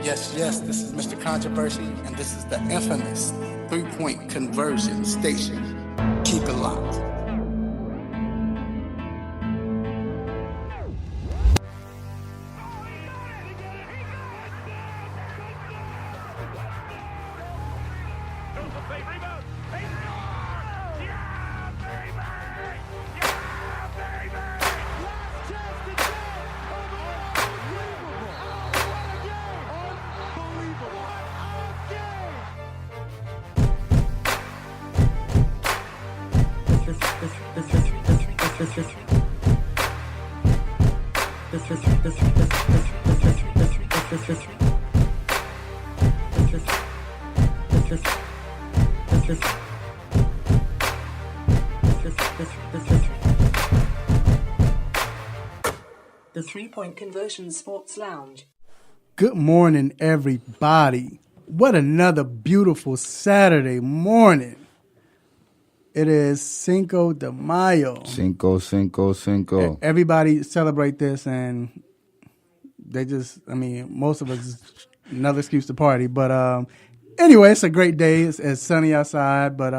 Yes, this is Mr. Controversy, and this is the infamous three-point conversion station. Keep it locked. The 3-Point Conversion Sports Lounge. Good morning, everybody. What another beautiful Saturday morning. It is Cinco de Mayo. Cinco. Everybody celebrate this, and most of us is another excuse to party. But anyway, it's a great day. It's sunny outside, but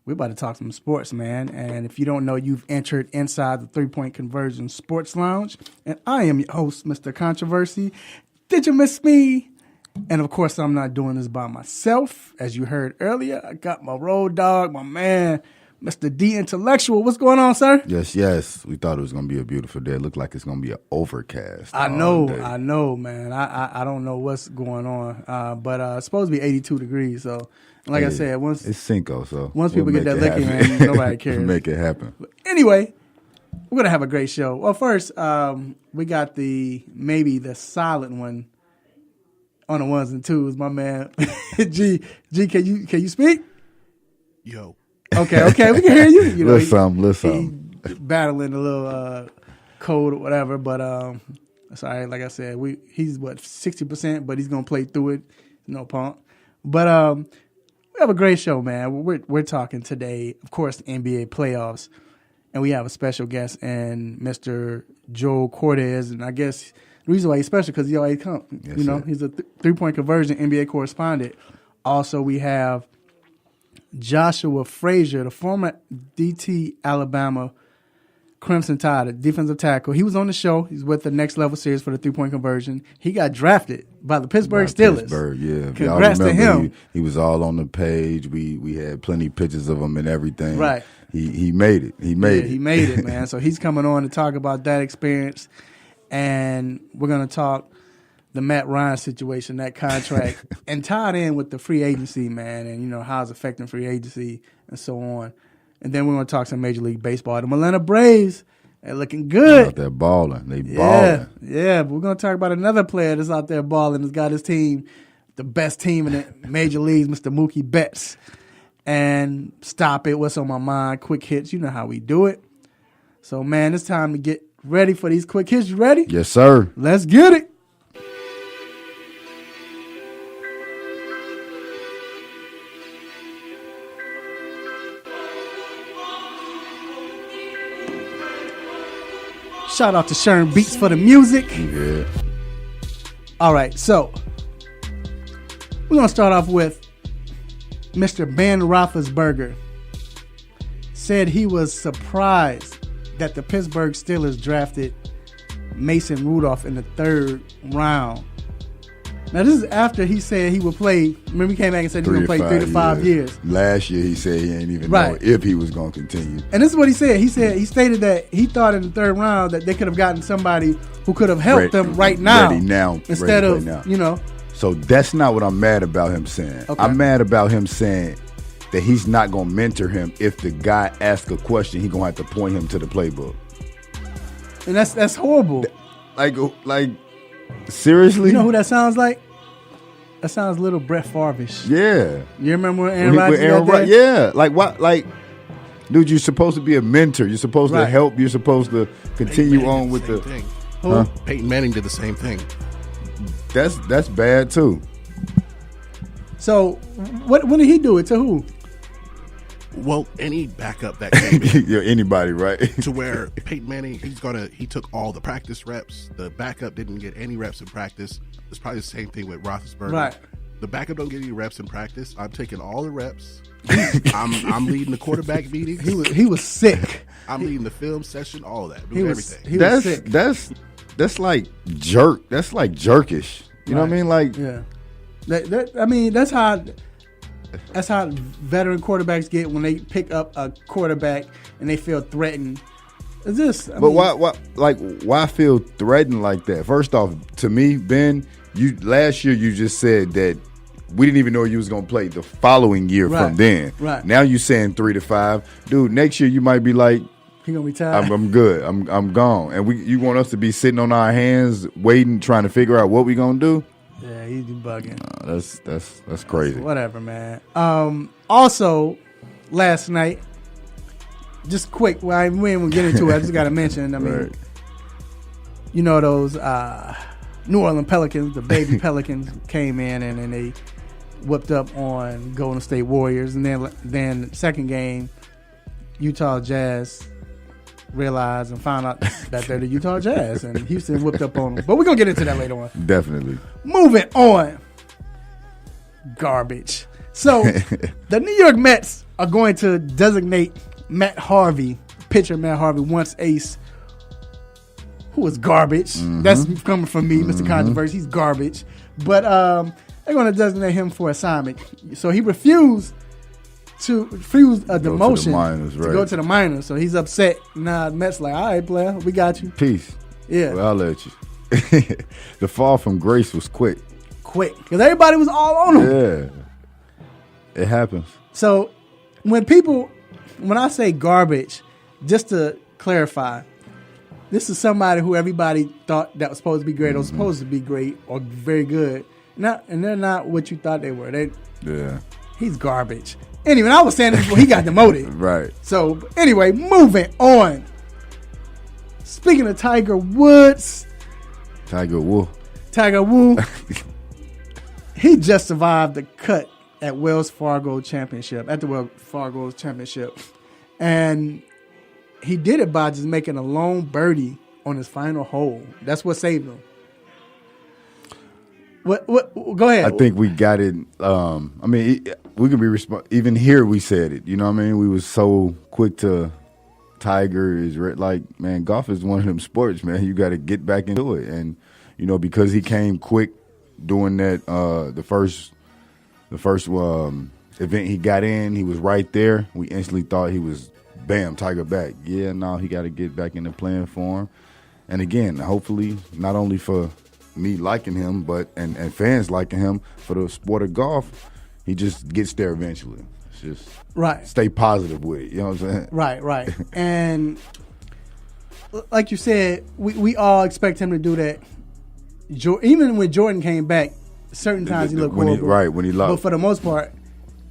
we're about to talk some sports, man. And if you don't know, you've entered inside the 3-Point Conversion Sports Lounge. And I am your host, Mr. Controversy. Did you miss me? And, of course, I'm not doing this by myself. As you heard earlier, I got my road dog, my man, Mr. D Intellectual. What's going on, sir? Yes. We thought it was going to be a beautiful day. It looked like it's going to be an overcast. I know, man. I don't know what's going on. But it's supposed to be 82 degrees. So, like I said, it's Cinco. So once people get that liquor in, nobody cares. Make it happen. But anyway, we're going to have a great show. Well, first, we got maybe the silent one on the ones and twos. My man, G, can you speak? Yo. Okay, we can hear you. Listen. Battling a little cold or whatever, but sorry, like I said, he's 60%, but he's gonna play through it. No punk. But we have a great show, man. We're talking today, of course, the NBA playoffs, and we have a special guest and Mr. Joe Cortez, and I guess the reason why he's special because he always come. Yes, He's a 3-point conversion NBA correspondent. Also, we have Joshua Frazier, the former DT Alabama Crimson Tide, a defensive tackle. He was on the show. He's with the Next Level Series for the 3-point conversion. He got drafted by the Pittsburgh Steelers. Pittsburgh, yeah. Congrats to him. He was all on the page. We had plenty of pictures of him and everything. Right. He made it. He made it, man. So he's coming on to talk about that experience. And we're going to talk the Matt Ryan situation, that contract, and tie it in with the free agency, man, and, how it's affecting free agency and so on. And then we're going to talk some Major League Baseball. The Atlanta Braves, they're looking good. They're balling. Balling. Yeah, but we're going to talk about another player that's out there balling, that's got his team, the best team in the Major Leagues, Mr. Mookie Betts. And stop it, what's on my mind, quick hits, you know how we do it. So, man, it's time to get ready for these quick hits. You ready? Yes, sir. Let's get it. Shout out to Sharon Beats for the music. Yeah. All right, so we're going to start off with Mr. Ben Roethlisberger. Said he was surprised that the Pittsburgh Steelers drafted Mason Rudolph in the 3rd round. Now, this is after he said he would play. Remember, he came back and said he was going to play 3 to 5 years. Last year, he said he ain't even know if he was going to continue. And this is what he said. He stated that he thought in the 3rd round that they could have gotten somebody who could have helped them right now. Ready now. Instead of, So that's not what I'm mad about him saying. Okay. I'm mad about him saying that he's not going to mentor him. If the guy asks a question, he's going to have to point him to the playbook. And that's horrible. Like seriously? You know who that sounds like? That sounds a little Brett Favre-ish. Yeah. You remember when Aaron Rodgers got there? Yeah. Like what? Like, dude, you're supposed to be a mentor. You're supposed to help. You're supposed to continue on with the thing. Huh? Peyton Manning did the same thing. That's bad too. So when did he do it? To who? Well, any backup that came in Yeah, anybody, right? to where Peyton Manning, he took all the practice reps. The backup didn't get any reps in practice. It's probably the same thing with Roethlisberger. Right. The backup don't get any reps in practice. I'm taking all the reps. I'm leading the quarterback meetings. He was sick. I'm leading the film session. All that. He Doing was everything. he was sick. That's like jerk. That's like jerkish. You know what I mean? Like, Yeah. That's how veteran quarterbacks get when they pick up a quarterback and they feel threatened. Is this? why feel threatened like that? First off, to me, Ben, last year you just said that we didn't even know you was gonna play the following year from then. Right. Now you saying 3 to 5, dude. Next year you might be like, He gonna be tired. I'm good. I'm gone. And you want us to be sitting on our hands, waiting, trying to figure out what we gonna do? Yeah, he's bugging. That's crazy. Whatever, man. Also, last night, just quick. We ain't gonna get into it. I just gotta mention. I mean, Right. you know those New Orleans Pelicans, the baby Pelicans came in and they whipped up on Golden State Warriors, and then the second game, Utah Jazz realized and found out that they're the Utah Jazz, and Houston whipped up on them. But we're gonna get into that later on. Definitely. Moving on. Garbage. So the New York Mets are going to designate Matt Harvey, pitcher Matt Harvey, once ace, who was garbage. That's coming from me, Mr. Controversy. He's garbage. But they're going to designate him for assignment. So he refused a demotion to go to the minors. So he's upset. Nah, the Mets like, all right, player, we got you. Peace. Yeah. Well, I'll let you. The fall from grace was quick. Because everybody was all on him. Yeah. It happens. So when I say garbage, just to clarify, this is somebody who everybody thought that was supposed to be great or was supposed to be great or very good. And they're not what you thought they were. He's garbage. Anyway, I was saying this before he got demoted. Right. So anyway, moving on. Speaking of Tiger Woods. Tiger Woo. He just survived the cut at the Wells Fargo Championship. And he did it by just making a lone birdie on his final hole. That's what saved him. What? Go ahead. I think we got it. We can be even here we said it. You know what I mean? We was so quick to Tiger is like, man, golf is one of them sports, man. You got to get back into it. And, you know, because he came quick doing that, the first event he got in, he was right there. We instantly thought he was, bam, Tiger back. Yeah, no, he got to get back into playing form. And again, hopefully, not only for me liking him, but and fans liking him, for the sport of golf, he just gets there eventually. It's just stay positive with it. You know what I'm saying? Right. And like you said, we all expect him to do that. Even when Jordan came back, certain times he looked horrible. When he lost. But for the most part,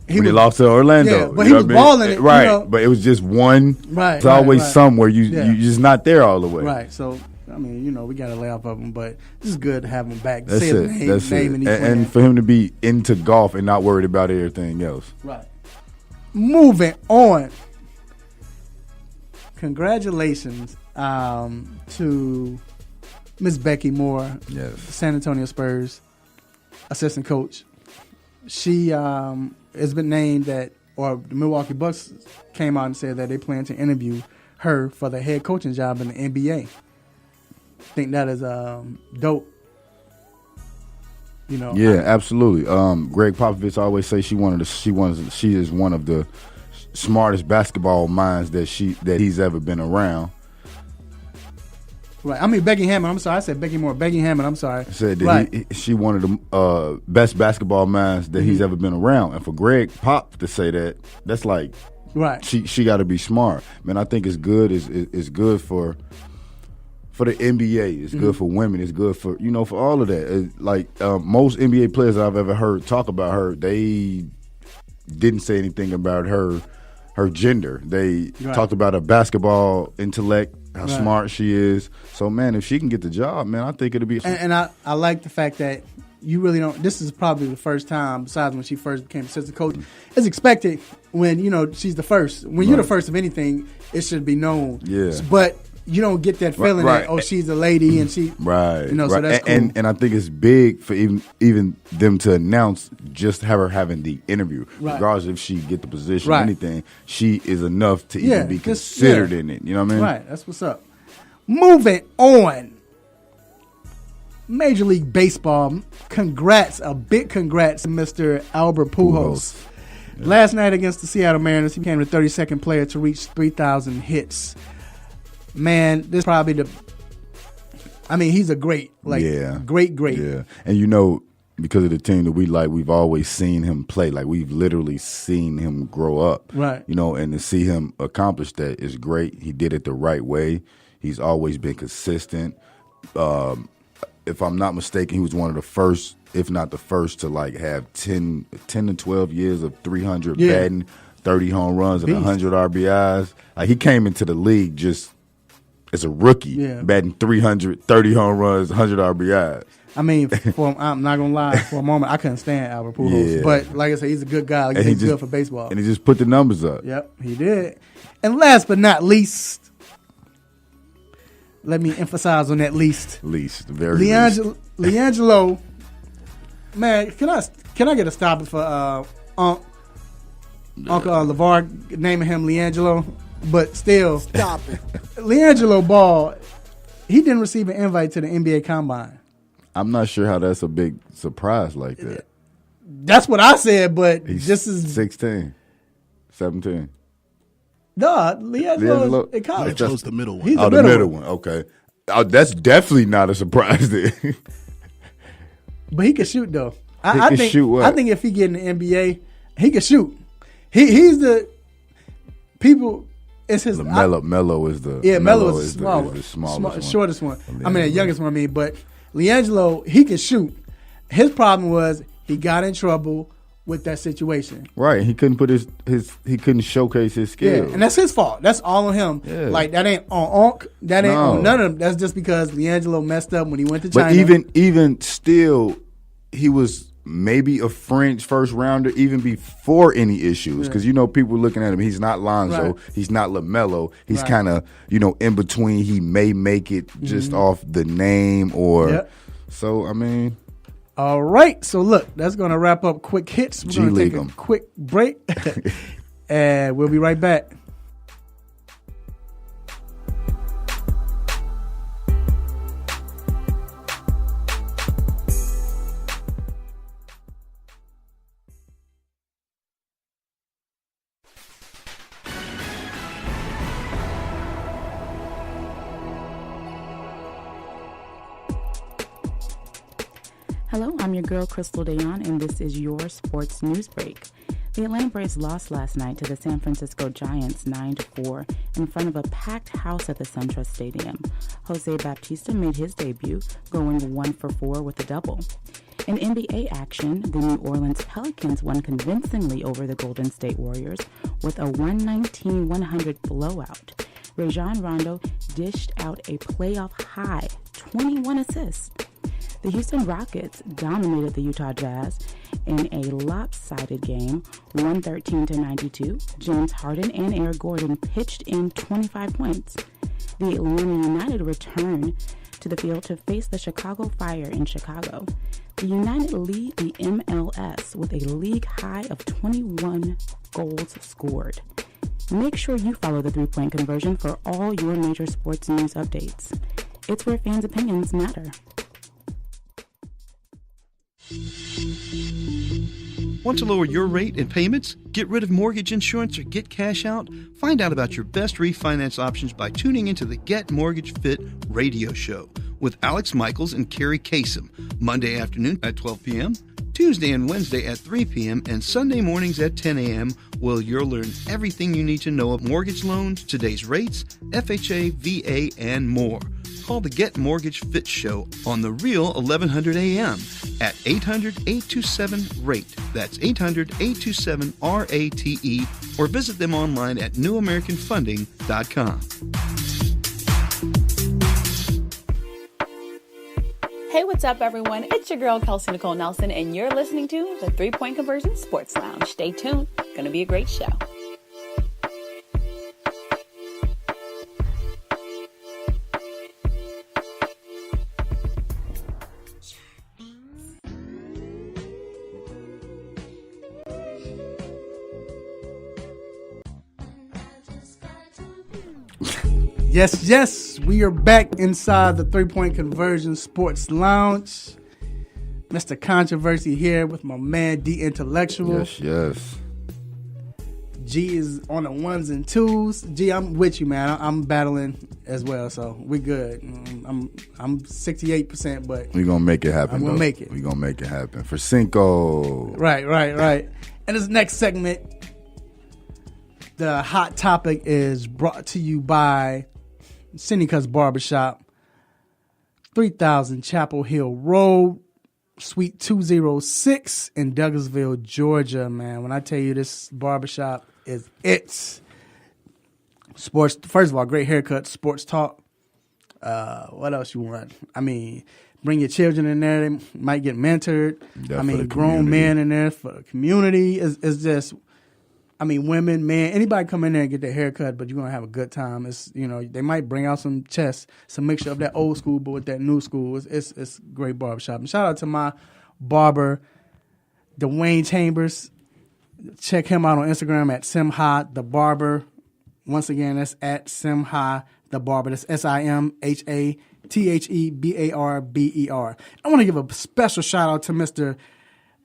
he lost to Orlando. Yeah, but he was balling it. Right, you know? but it was just one. Right. It's always somewhere you're just not there all the way. Right. So, I mean, you know, we got to lay off of him, but it's good to have him back. That's say it. His name and for him to be into golf and not worried about everything else. Right. Moving on. Congratulations to Miss Becky Moore, yes, San Antonio Spurs assistant coach. She has been named or the Milwaukee Bucks came out and said that they plan to interview her for the head coaching job in the NBA. I think that is dope. You know. Yeah, absolutely. Greg Popovich always say she is one of the smartest basketball minds that he's ever been around. Right. I mean, Becky Hammond. I'm sorry. I said Becky Moore. Becky Hammond. I'm sorry. Said that she one of the best basketball minds that he's ever been around. And for Greg Pop to say that, that's like, right. She got to be smart. Man, I think it's good. It's good for the NBA. It's good for women. It's good for for all of that. Most NBA players I've ever heard talk about her, they didn't say anything about her gender. They talked about her basketball intellect, how smart she is. So, man, if she can get the job, man, I think it'll be. And I like the fact that you really don't. This is probably the first time, besides when she first became assistant coach. It's expected when she's the first. When you're the first of anything, it should be known. Yeah. But you don't get that feeling that she's a lady and she right. So that's cool. And I think it's big for even them to announce just her having the interview, regardless if she get the position or anything. She is enough to even be considered in it. You know what I mean? Right. That's what's up. Moving on. Major League Baseball, big congrats to Mr. Albert Pujols. Yeah. Last night against the Seattle Mariners, he became the 32nd player to reach 3,000 hits. Man, this is probably he's a great. Great. Yeah, and because of the team that we like, we've always seen him play. Like, we've literally seen him grow up. Right. And to see him accomplish that is great. He did it the right way. He's always been consistent. If I'm not mistaken, he was one of the first, if not the first, to have 10 to 12 years of 300 batting, 30 home runs, and 100 RBIs. Like, he came into the league just as a rookie, batting 300, 30 home runs, 100 RBIs. I'm not gonna lie. For a moment, I couldn't stand Albert Pujols, but like I said, he's a good guy. He's good for baseball, and he just put the numbers up. Yep, he did. And last but not least. Let me emphasize on that least. Least, very least. LiAngelo, man, can I get a stopper for Uncle LeVar naming him LiAngelo? But still, stop it. LiAngelo Ball, he didn't receive an invite to the NBA Combine. I'm not sure how that's a big surprise like that. That's what I said, but this is 16, 17. No, LiAngelo in college. LiAngelo's the middle one. He's the middle one. Okay. That's definitely not a surprise then. But he can shoot, though. I think shoot what? I think if he get in the NBA, he can shoot. He's the people. It's his Melo is the Melo is the smallest, shortest one. The youngest one. But LiAngelo, he can shoot. His problem was he got in trouble with that situation. Right. He couldn't put he couldn't showcase his skills. Yeah, and that's his fault. That's all on him. Yeah. Like, that ain't on Onk. That ain't on none of them. That's just because LiAngelo messed up when he went to China. But even still, he was maybe a fringe first rounder even before any issues. Because, people looking at him, he's not Lonzo. Right. He's not LaMelo. He's kind of, in between. He may make it just off the name or so, All right, so look, that's going to wrap up Quick Hits. We're going to take a quick break, and we'll be right back. Hello, I'm your girl, Crystal Dayon, and this is your Sports News Break. The Atlanta Braves lost last night to the San Francisco Giants 9-4 in front of a packed house at the SunTrust Stadium. Jose Baptista made his debut, going 1 for 4 with a double. In NBA action, the New Orleans Pelicans won convincingly over the Golden State Warriors with a 119-100 blowout. Rajon Rondo dished out a playoff high 21 assists. The Houston Rockets dominated the Utah Jazz in a lopsided game, 113-92. James Harden and Eric Gordon pitched in 25 points. The Atlanta United returned to the field to face the Chicago Fire in Chicago. The United lead the MLS with a league high of 21 goals scored. Make sure you follow the 3-Point Conversion for all your major sports news updates. It's where fans' opinions matter. Want to lower your rate and payments? Get rid of mortgage insurance or get cash out? Find out about your best refinance options by tuning into the Get Mortgage Fit radio show with Alex Michaels and Carrie Kasem, Monday afternoon at 12 p.m., Tuesday and Wednesday at 3 p.m., and Sunday mornings at 10 a.m., where you'll learn everything you need to know of mortgage loans, today's rates, FHA, VA, and more. Call the Get Mortgage Fit Show on the Real 1100 AM at 800-827-RATE. That's 800-827-RATE, or visit them online at newamericanfunding.com. Hey, what's up, everyone? It's your girl, Kelsey Nicole Nelson, and you're listening to the 3-Point Conversion Sports Lounge. Stay tuned. Gonna be a great show. Yes, we are back inside the 3-Point Conversion Sports Lounge. Mr. Controversy here with my man, D Intellectual. Yes. G is on the ones and twos. G, I'm with you, man. I'm battling as well, so we good. I'm 68%, but We're going to make it happen, I'm going to make it. We're going to make it happen. For Cinco. Right. And this next segment, the hot topic is brought to you by Seneca's Barbershop, 3000 Chapel Hill Road, Suite 206 in Douglasville, Georgia, man. When I tell you this barbershop is it's sports. First of all, great haircut, sports talk. What else you want? I mean, bring your children in there. They might get mentored. Yeah, I mean, grown men in there for the community. It's just, I mean, women, men, anybody come in there and get their hair cut, but you're going to have a good time. It's, you know, they might bring out some chess, some mixture of that old school, but with that new school. It's great barbershop. And shout out to my barber, Dwayne Chambers. Check him out on Instagram at Simha the Barber. Once again, that's at Simha the Barber. That's SIMHATHEBARBER. I want to give a special shout out to Mr.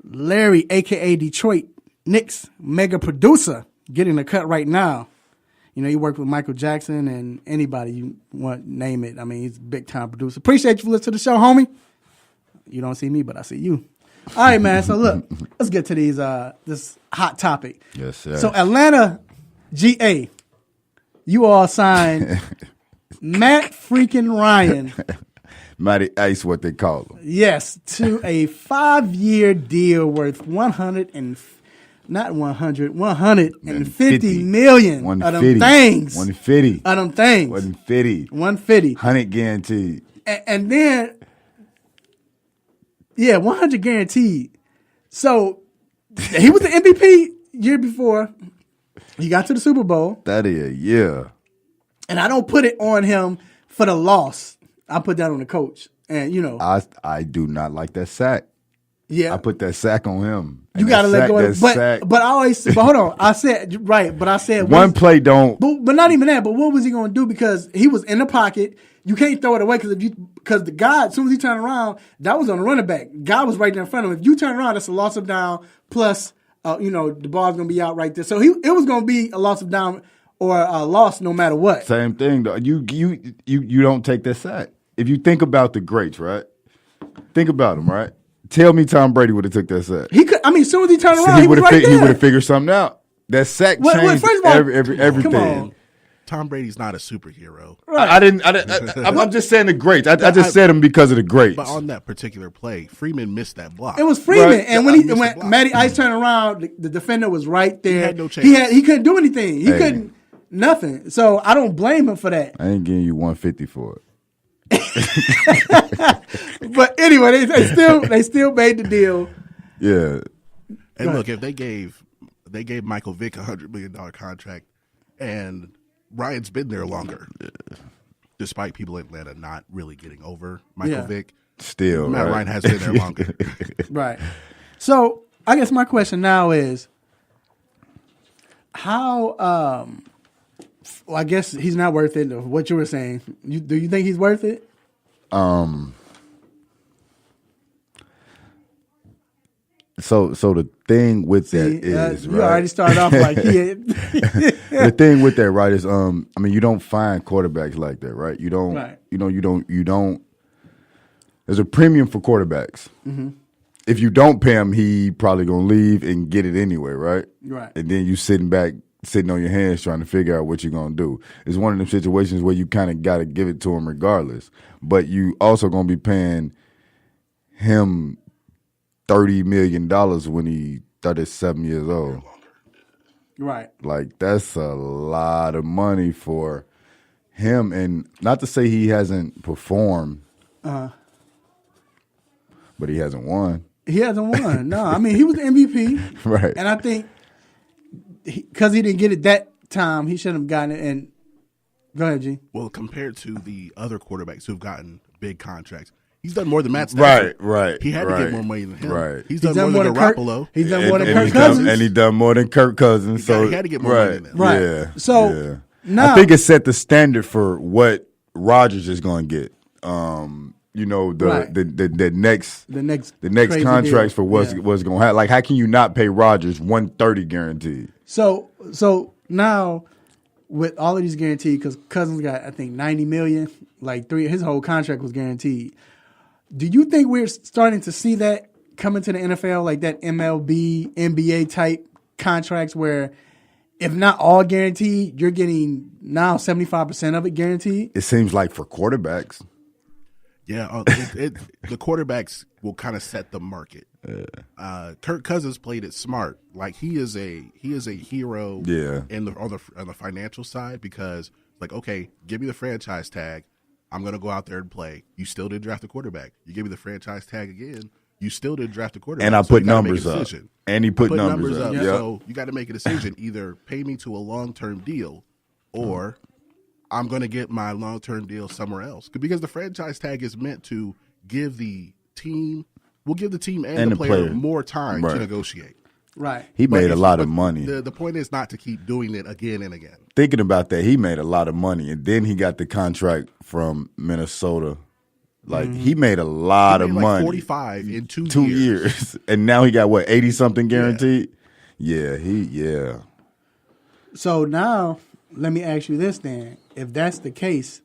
Larry, a.k.a. Detroit Knicks mega producer, getting a cut right now. You know, he worked with Michael Jackson and anybody you want, name it. I mean, he's a big time producer. Appreciate you for listening to the show, homie. You don't see me, but I see you. All right, man. So look, let's get to these this hot topic. Yes, sir. So Atlanta GA, you all signed Matt freaking Ryan. Matty Ice, what they call him. Yes, to a 5-year deal worth 150 million of them things. 150. Of them things. 150. 150. 100 guaranteed. And then, 100 guaranteed. So he was the MVP year before. He got to the Super Bowl. That is, yeah. And I don't put it on him for the loss. I put that on the coach. And, you know. I do not like that sack. Yeah. I put that sack on him. You got to let go of it. But I always, but hold on. I said, right, but I said. One play don't. But not even that. But what was he going to do? Because he was in the pocket. You can't throw it away because the guy, as soon as he turned around, that was on the running back. Guy was right there in front of him. If you turn around, that's a loss of down plus, the ball's going to be out right there. So it was going to be a loss of down or a loss no matter what. Same thing, though. You don't take that sack. If you think about the greats, right? Think about them, right? Tell me Tom Brady would have took that sack. He could. I mean, as soon as he turned around, he was right there. He would have figured something out. That sack changed first of all, everything. Come on. Tom Brady's not a superhero. Right. I'm just saying the greats. I just said him because of the greats. But on that particular play, Freeman missed that block. It was Freeman, Right. and when Matty Ice turned around, the defender was right there. He had no chance. He couldn't do anything. He couldn't nothing. So I don't blame him for that. I ain't giving you 150 for it. But anyway, they still made the deal. Yeah. And look, if they gave Michael Vick $100 million contract, and Ryan's been there longer, despite people in Atlanta not really getting over Michael Vick. Still, Matt right? Ryan has been there longer. Right. So I guess my question now is, how? Well, I guess he's not worth it. What you were saying, do you think he's worth it? So the thing with that is, you right? already started off like The thing with that, right, is I mean, you don't find quarterbacks like that, right? You don't, Right. you don't. There's a premium for quarterbacks. Mm-hmm. If you don't pay him, he probably gonna leave and get it anyway, right? Right. And then you sitting on your hands trying to figure out what you're gonna do. It's one of them situations where you kind of got to give it to him regardless, but you also gonna be paying him $30 million when he 37 years old. Right. Like, that's a lot of money for him. And not to say he hasn't performed But he hasn't won. He hasn't won. No, I mean, he was the MVP. Right. And I think because he didn't get it that time, he shouldn't have gotten it. And go ahead, G. Well, compared to the other quarterbacks who've gotten big contracts, he's done more than Matt Stafford. Right. He had to get more money than him. Right. He's done more than Garoppolo. He's done more than and Kirk Cousins. And he's done more than Kirk Cousins. So he had to get more money than them. Right. Yeah. So now I think it set the standard for what Rodgers is going to get. You know, the next contracts for what's going to happen. Like, how can you not pay Rodgers $130 guaranteed? So now with all of these guaranteed, because Cousins got I think $90 million, his whole contract was guaranteed. Do you think we're starting to see that coming to the NFL, like that MLB, NBA type contracts where if not all guaranteed, you're getting now 75% of it guaranteed? It seems like for quarterbacks. Yeah, the quarterbacks will kind of set the market. Kirk Cousins played it smart. Like he is a hero. Yeah. On the financial side, because like, okay, give me the franchise tag, I'm gonna go out there and play. You still didn't draft a quarterback. You give me the franchise tag again. You still didn't draft a quarterback. And I so put numbers up. And he put numbers up. Yep. So you got to make a decision. Either pay me to a long-term deal, or I'm going to get my long-term deal somewhere else. Because the franchise tag is meant to give the team, and the player more time to negotiate. Right. He made a lot of money. The point is not to keep doing it again and again. Thinking about that, he made a lot of money, and then he got the contract from Minnesota. Like he made a lot of money. 45 in 2 years. And now he got what, 80-something guaranteed? Yeah. So now let me ask you this then. If that's the case,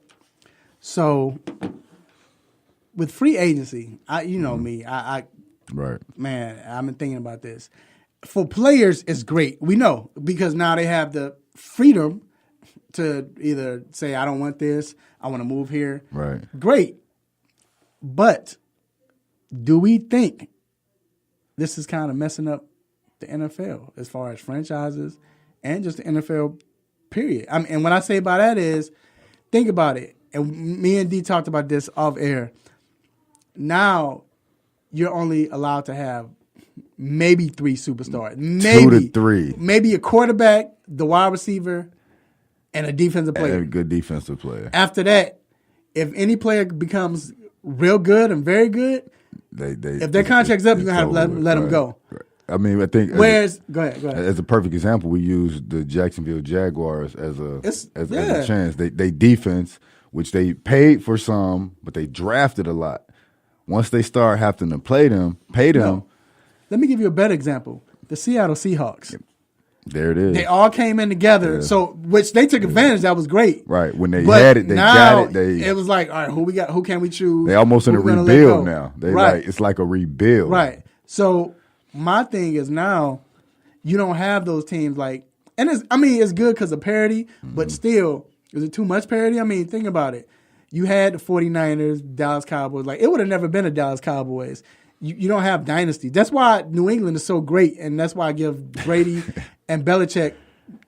so with free agency, you know me, right. Man, I've been thinking about this. For players, it's great. We know because now they have the freedom to either say, I don't want this, I want to move here. Right. Great. But do we think this is kind of messing up the NFL as far as franchises and just the NFL period? I mean, and what I say by that is, think about it. And me and D talked about this off air. Now you're only allowed to have maybe 3 superstars. Maybe 2 to 3. Maybe a quarterback, the wide receiver, and a defensive player. And a good defensive player. After that, if any player becomes real good and very good, if their contract's up, you're going to have to let them go. Right. I mean, I think. Go ahead. As a perfect example, we use the Jacksonville Jaguars as a chance. They defense, which they paid for some, but they drafted a lot. Once they start having to pay them. No. Let me give you a better example. The Seattle Seahawks. There it is. They all came in together, which they took advantage. That was great. Right. When they had it, they got it. It was like, all right, who we got? Who can we choose? They almost in a rebuild now. It's like a rebuild. Right. So my thing is now you don't have those teams like, and it's good because of parity, but still, is it too much parity? I mean, think about it. You had the 49ers, Dallas Cowboys. Like, it would have never been a Dallas Cowboys. You don't have dynasty. That's why New England is so great, and that's why I give Brady and Belichick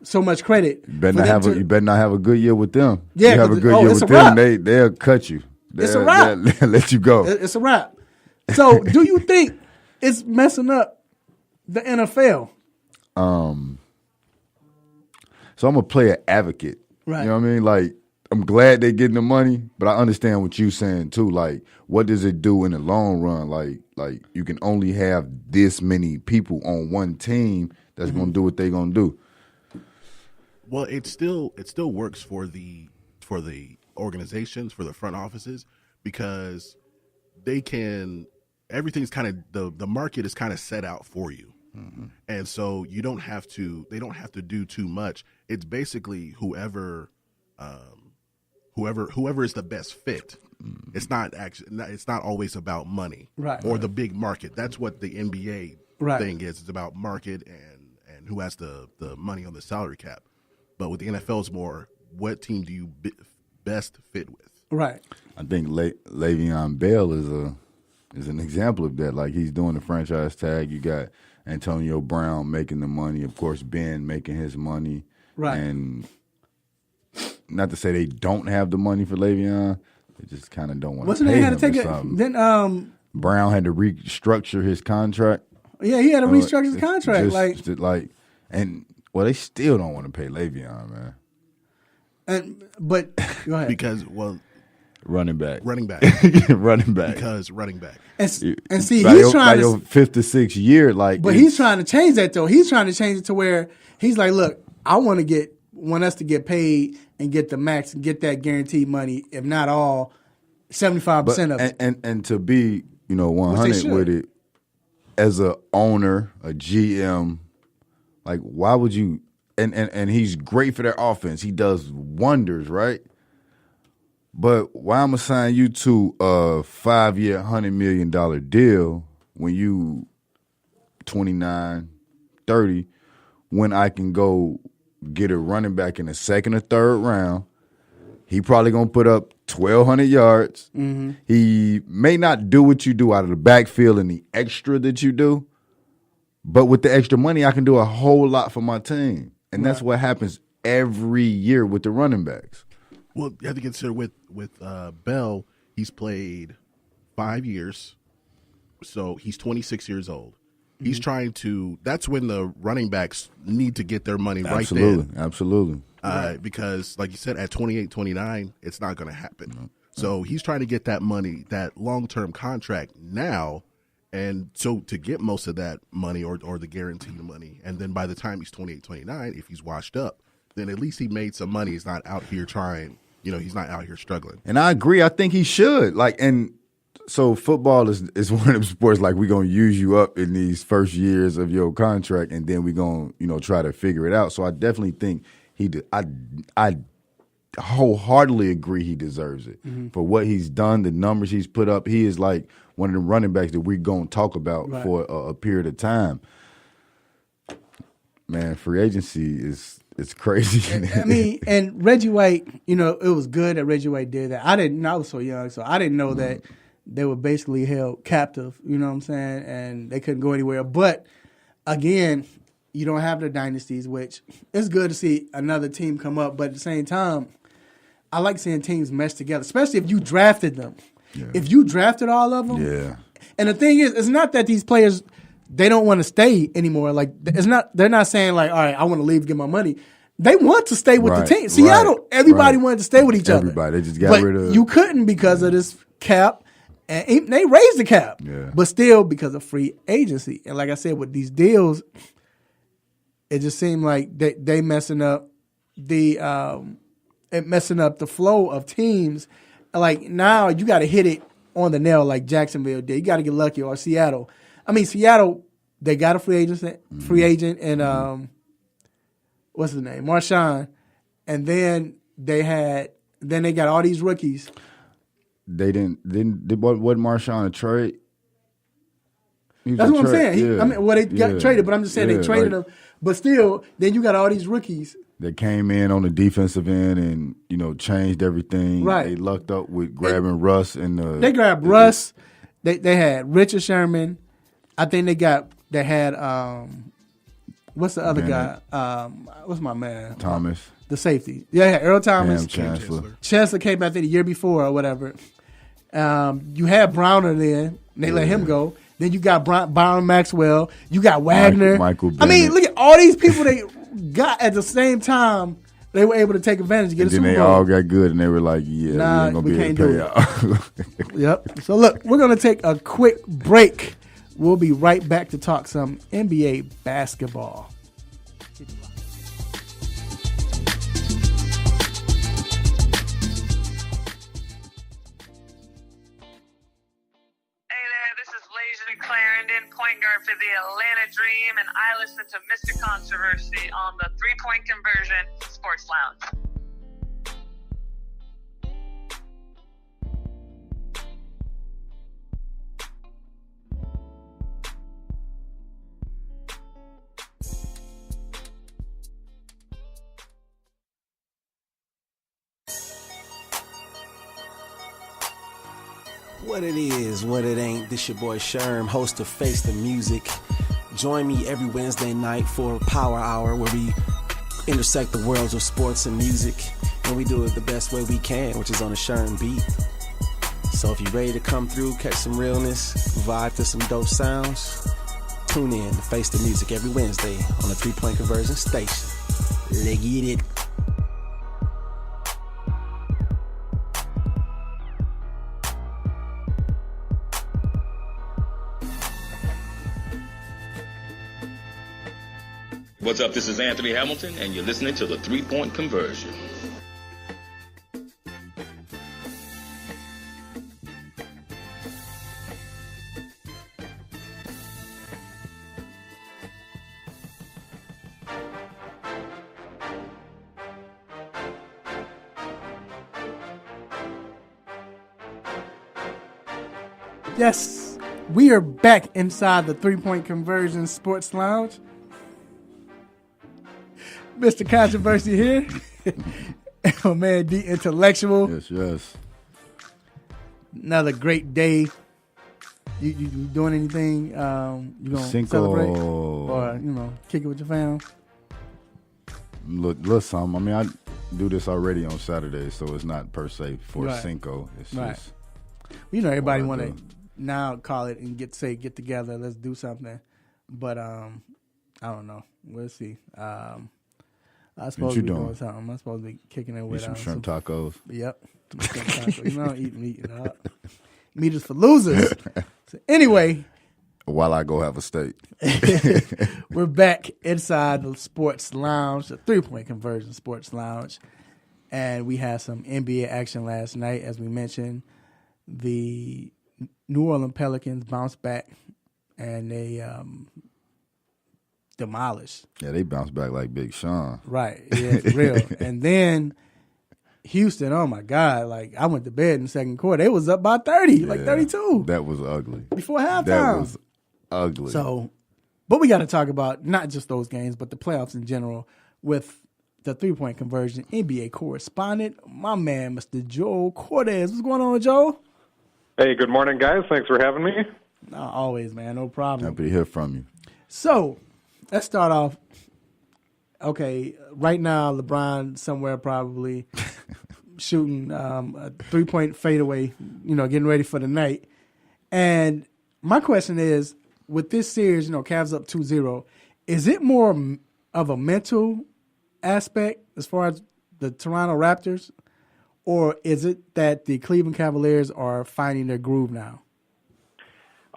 so much credit. You better not have a good year with them. Yeah, you have a good year with them, they'll cut you. It's a wrap. They'll let you go. It's a wrap. So, do you think it's messing up the NFL? So I'm a player advocate. Right. You know what I mean? Like, I'm glad they're getting the money, but I understand what you're saying too. Like, what does it do in the long run? Like you can only have this many people on one team that's going to do what they're going to do. Well, it still works for the organizations, for the front offices, because everything's kind of the market is kind of set out for you. Mm-hmm. And so they don't have to do too much. It's basically whoever is the best fit. It's not always about money, right, or the big market. That's what the NBA thing is. It's about market and who has the money on the salary cap. But with the NFL, it's more what team do you best fit with. Right. I think Le'Veon Bell is an example of that. Like, he's doing the franchise tag. You got Antonio Brown making the money. Of course, Ben making his money. Right. And not to say they don't have the money for Le'Veon, they just kind of don't want to pay him for something. Then Brown had to restructure his contract. Yeah, he had to restructure his contract. They still don't want to pay Le'Veon, man. But go ahead. Because running back. running back. Because running back. And see, by he's trying to your 5th to 6th year, but he's trying to change that though. He's trying to change it to where he's like, look, I want us to get paid and get the max and get that guaranteed money, if not all, 75% of it. And to be 100 with it, as a owner, a GM, like why would you? And he's great for their offense. He does wonders, right? But why I'm gonna sign you to a 5-year, $100 million deal when you 29, 30, when I can go get a running back in the 2nd or 3rd round? He probably gonna put up 1,200 yards. Mm-hmm. He may not do what you do out of the backfield and the extra that you do, but with the extra money, I can do a whole lot for my team, and that's what happens every year with the running backs. Well, you have to consider with Bell, he's played 5 years, so he's 26 years old. He's trying to. That's when the running backs need to get their money right then. Absolutely. Because, like you said, at 28, 29, it's not going to happen. No. So he's trying to get that money, that long-term contract now, and so to get most of that money or the guaranteed money, and then by the time he's 28, 29, if he's washed up, then at least he made some money. He's not out here trying. He's not out here struggling. And I agree. I think he should. So football is one of them sports like we're gonna use you up in these first years of your contract, and then we're gonna try to figure it out. So I definitely think I wholeheartedly agree he deserves it for what he's done, the numbers he's put up. He is like one of the running backs that we're gonna talk about for a period of time. Man, free agency is. It's crazy. I mean, and Reggie White, it was good that Reggie White did that. I was so young, so I didn't know that they were basically held captive, you know what I'm saying? And they couldn't go anywhere. But again, you don't have the dynasties, which it's good to see another team come up. But at the same time, I like seeing teams mesh together, especially if you drafted them. Yeah. If you drafted all of them. Yeah. And the thing is, it's not that these players – they don't want to stay anymore. Like they're not saying like, all right, I want to leave, get my money. They want to stay with the team. Seattle, everybody wanted to stay with each other. Everybody, they just got rid of. You couldn't because of this cap, and they raised the cap. Yeah. But still, because of free agency, and like I said, with these deals, it just seemed like they messing up the flow of teams. Like now, you got to hit it on the nail, like Jacksonville did. You got to get lucky, or Seattle. I mean, Seattle, they got a free agent, and what's his name, Marshawn, and then they got all these rookies. They wasn't Marshawn a trade? That's what I'm saying. They got traded, but I'm just saying they traded him. But still, then you got all these rookies that came in on the defensive end and changed everything. Right, they lucked up with grabbing Russ and they grabbed Russ. They had Richard Sherman. I think they had what's the other guy? What's my man? Thomas. The safety. Yeah, Earl Thomas. Chancellor came out there the year before or whatever. You had Browner then. They let him go. Then you got Byron Maxwell. You got Wagner. Michael Bennett. I mean, look at all these people they got at the same time. They were able to take advantage and get a Super Bowl. And then they all got good, and they were like, yeah, we ain't going to be able to pay out. Yep. So, look, we're going to take a quick break. We'll be right back to talk some NBA basketball. Clarendon, point guard for the Atlanta Dream, and I listen to Mr. Controversy on the 3-Point Conversion Sports Lounge. What it is, what it ain't, this your boy Sherm, host of Face the Music. Join me every Wednesday night for Power Hour, where we intersect the worlds of sports and music, and we do it the best way we can, which is on a Sherm beat. So if you're ready to come through, catch some realness, vibe to some dope sounds, tune in to Face the Music every Wednesday on the 3 Point Conversion station. Let's get it. What's up? This is Anthony Hamilton, and you're listening to the 3 Point Conversion. Yes, we are back inside the 3 Point Conversion Sports Lounge. Mr. Controversy here. Oh man, the intellectual. Yes. Another great day. You doing anything? You gonna Cinco. celebrate or kick it with your fam? Look, something. I mean, I do this already on Saturday, so it's not per se for Cinco. It's just everybody want to now call it and get together. Let's do something, but I don't know. We'll see. I suppose we're doing something. I'm supposed to be kicking it with some shrimp tacos. Yep. Some shrimp tacos. Eat meat. Meat is for losers. So anyway. While I go have a steak. We're back inside the Sports Lounge, the 3 Point Conversion Sports Lounge. And we had some NBA action last night. As we mentioned, the New Orleans Pelicans bounced back and they demolished. Yeah, they bounced back like Big Sean. Right, yeah, for real. And then Houston, oh my God, like I went to bed in the second quarter. They was up by 30, like 32. That was ugly. Before halftime. That was ugly. So, but we got to talk about not just those games, but the playoffs in general with the 3 Point Conversion NBA correspondent, my man, Mr. Joel Cortez. What's going on, Joel? Hey, good morning, guys. Thanks for having me. No, always, man. No problem. Happy to hear from you. So, let's start off. Okay, right now, LeBron somewhere probably shooting a 3-point fadeaway, getting ready for the night. And my question is, with this series, Cavs up 2-0, is it more of a mental aspect as far as the Toronto Raptors, or is it that the Cleveland Cavaliers are finding their groove now?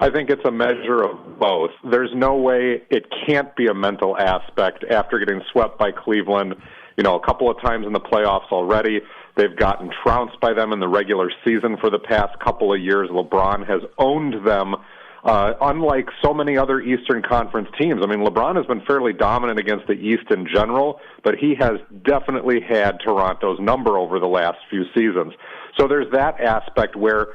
I think it's a measure of both. There's no way it can't be a mental aspect after getting swept by Cleveland, a couple of times in the playoffs already. They've gotten trounced by them in the regular season for the past couple of years. LeBron has owned them, unlike so many other Eastern Conference teams. I mean, LeBron has been fairly dominant against the East in general, but he has definitely had Toronto's number over the last few seasons. So there's that aspect where,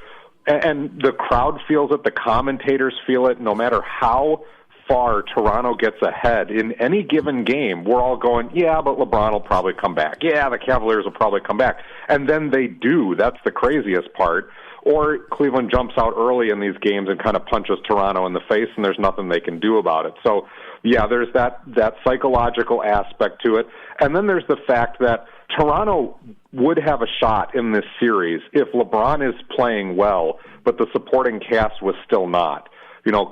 and the crowd feels it, the commentators feel it, no matter how far Toronto gets ahead in any given game, we're all going, yeah, but LeBron will probably come back. Yeah, the Cavaliers will probably come back. And then they do. That's the craziest part. Or Cleveland jumps out early in these games and kind of punches Toronto in the face, and there's nothing they can do about it. So, yeah, there's that psychological aspect to it. And then there's the fact that Toronto would have a shot in this series if LeBron is playing well, but the supporting cast was still not.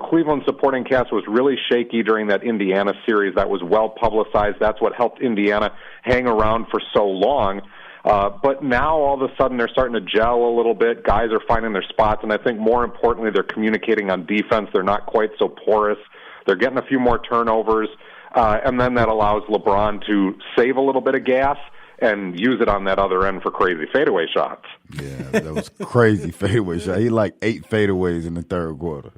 Cleveland's supporting cast was really shaky during that Indiana series. That was well publicized. That's what helped Indiana hang around for so long. But now all of a sudden they're starting to gel a little bit. Guys are finding their spots, and I think more importantly, they're communicating on defense. They're not quite so porous. They're getting a few more turnovers, and then that allows LeBron to save a little bit of gas and use it on that other end for crazy fadeaway shots. Yeah, that was crazy fadeaway shot. He like 8 fadeaways in the third quarter.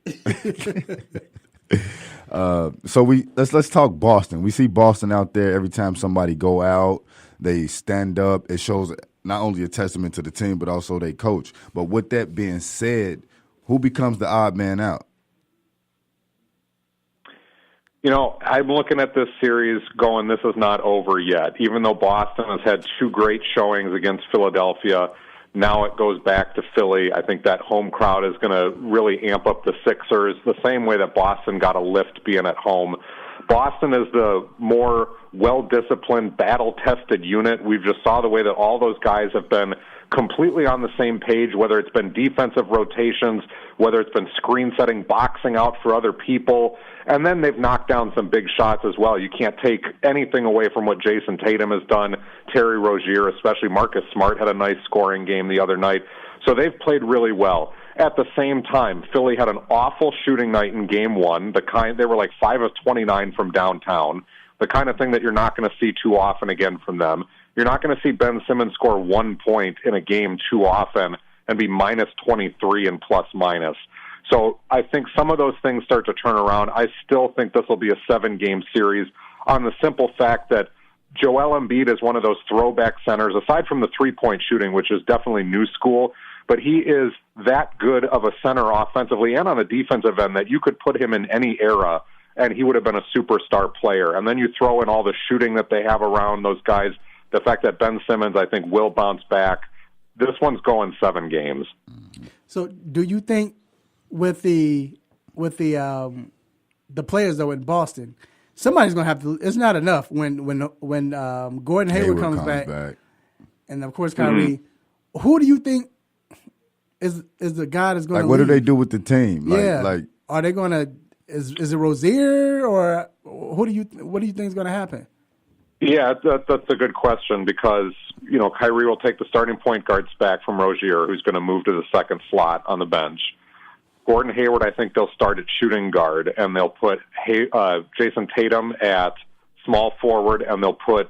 So let's talk Boston. We see Boston out there every time somebody go out, they stand up. It shows not only a testament to the team, but also their coach. But with that being said, who becomes the odd man out? I'm looking at this series going, this is not over yet. Even though Boston has had 2 great showings against Philadelphia, now it goes back to Philly. I think that home crowd is going to really amp up the Sixers the same way that Boston got a lift being at home. Boston is the more well-disciplined, battle-tested unit. We just saw the way that all those guys have been completely on the same page, whether it's been defensive rotations, whether it's been screen setting, boxing out for other people. And then they've knocked down some big shots as well. You can't take anything away from what Jason Tatum has done, Terry Rozier, especially Marcus Smart had a nice scoring game the other night. So they've played really well. At the same time, Philly had an awful shooting night in Game 1. They were like 5 of 29 from downtown, the kind of thing that you're not going to see too often again from them. You're not going to see Ben Simmons score 1 point in a game too often and be minus 23 and plus minus. So I think some of those things start to turn around. I still think this will be a 7-game series on the simple fact that Joel Embiid is one of those throwback centers, aside from the three-point shooting, which is definitely new school, but he is that good of a center offensively and on the defensive end that you could put him in any era and he would have been a superstar player. And then you throw in all the shooting that they have around those guys, the fact that Ben Simmons, I think, will bounce back. This one's going 7 games. So do you think with the players though in Boston, somebody's going to have to? It's not enough when Gordon Hayward comes back, and of course Kyrie. Mm-hmm. Who do you think is the guy that's going to? What do they do with the team? Are they going to? Is it Rozier or what do you think is going to happen? Yeah, that's a good question because, Kyrie will take the starting point guards back from Rozier, who's going to move to the second slot on the bench. Gordon Hayward, I think they'll start at shooting guard, and they'll put Jason Tatum at small forward, and they'll put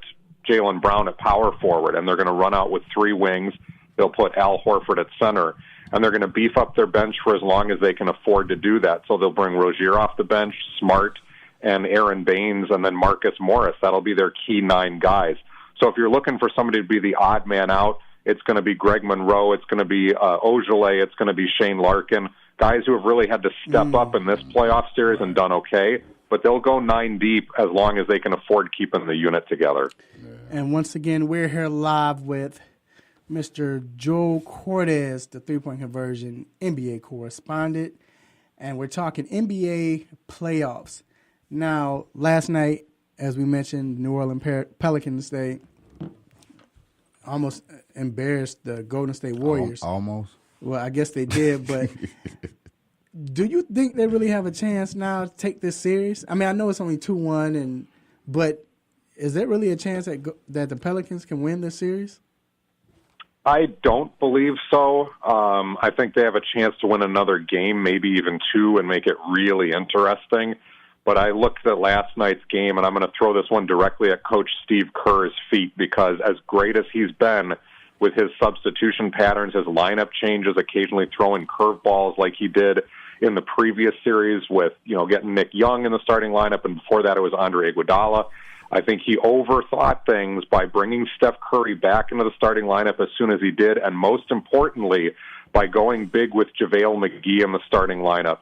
Jaylen Brown at power forward, and they're going to run out with 3 wings. They'll put Al Horford at center, and they're going to beef up their bench for as long as they can afford to do that. So they'll bring Rozier off the bench, Smart, and Aaron Baines, and then Marcus Morris. That'll be their key 9 guys. So if you're looking for somebody to be the odd man out, it's going to be Greg Monroe, it's going to be Ojale, it's going to be Shane Larkin, guys who have really had to step up in this playoff series and done okay, but they'll go 9 deep as long as they can afford keeping the unit together. And once again, we're here live with Mr. Joe Cortez, the three-point conversion NBA correspondent, and we're talking NBA playoffs. Now, last night, as we mentioned, New Orleans Pelicans, they almost embarrassed the Golden State Warriors. Almost? Well, I guess they did, but do you think they really have a chance now to take this series? I mean, I know it's only 2-1, but is there really a chance that the Pelicans can win this series? I don't believe so. I think they have a chance to win another game, maybe even 2, and make it really interesting. But I looked at last night's game, and I'm going to throw this one directly at Coach Steve Kerr's feet because as great as he's been with his substitution patterns, his lineup changes, occasionally throwing curveballs like he did in the previous series with, getting Nick Young in the starting lineup, and before that it was Andre Iguodala. I think he overthought things by bringing Steph Curry back into the starting lineup as soon as he did, and most importantly, by going big with JaVale McGee in the starting lineup.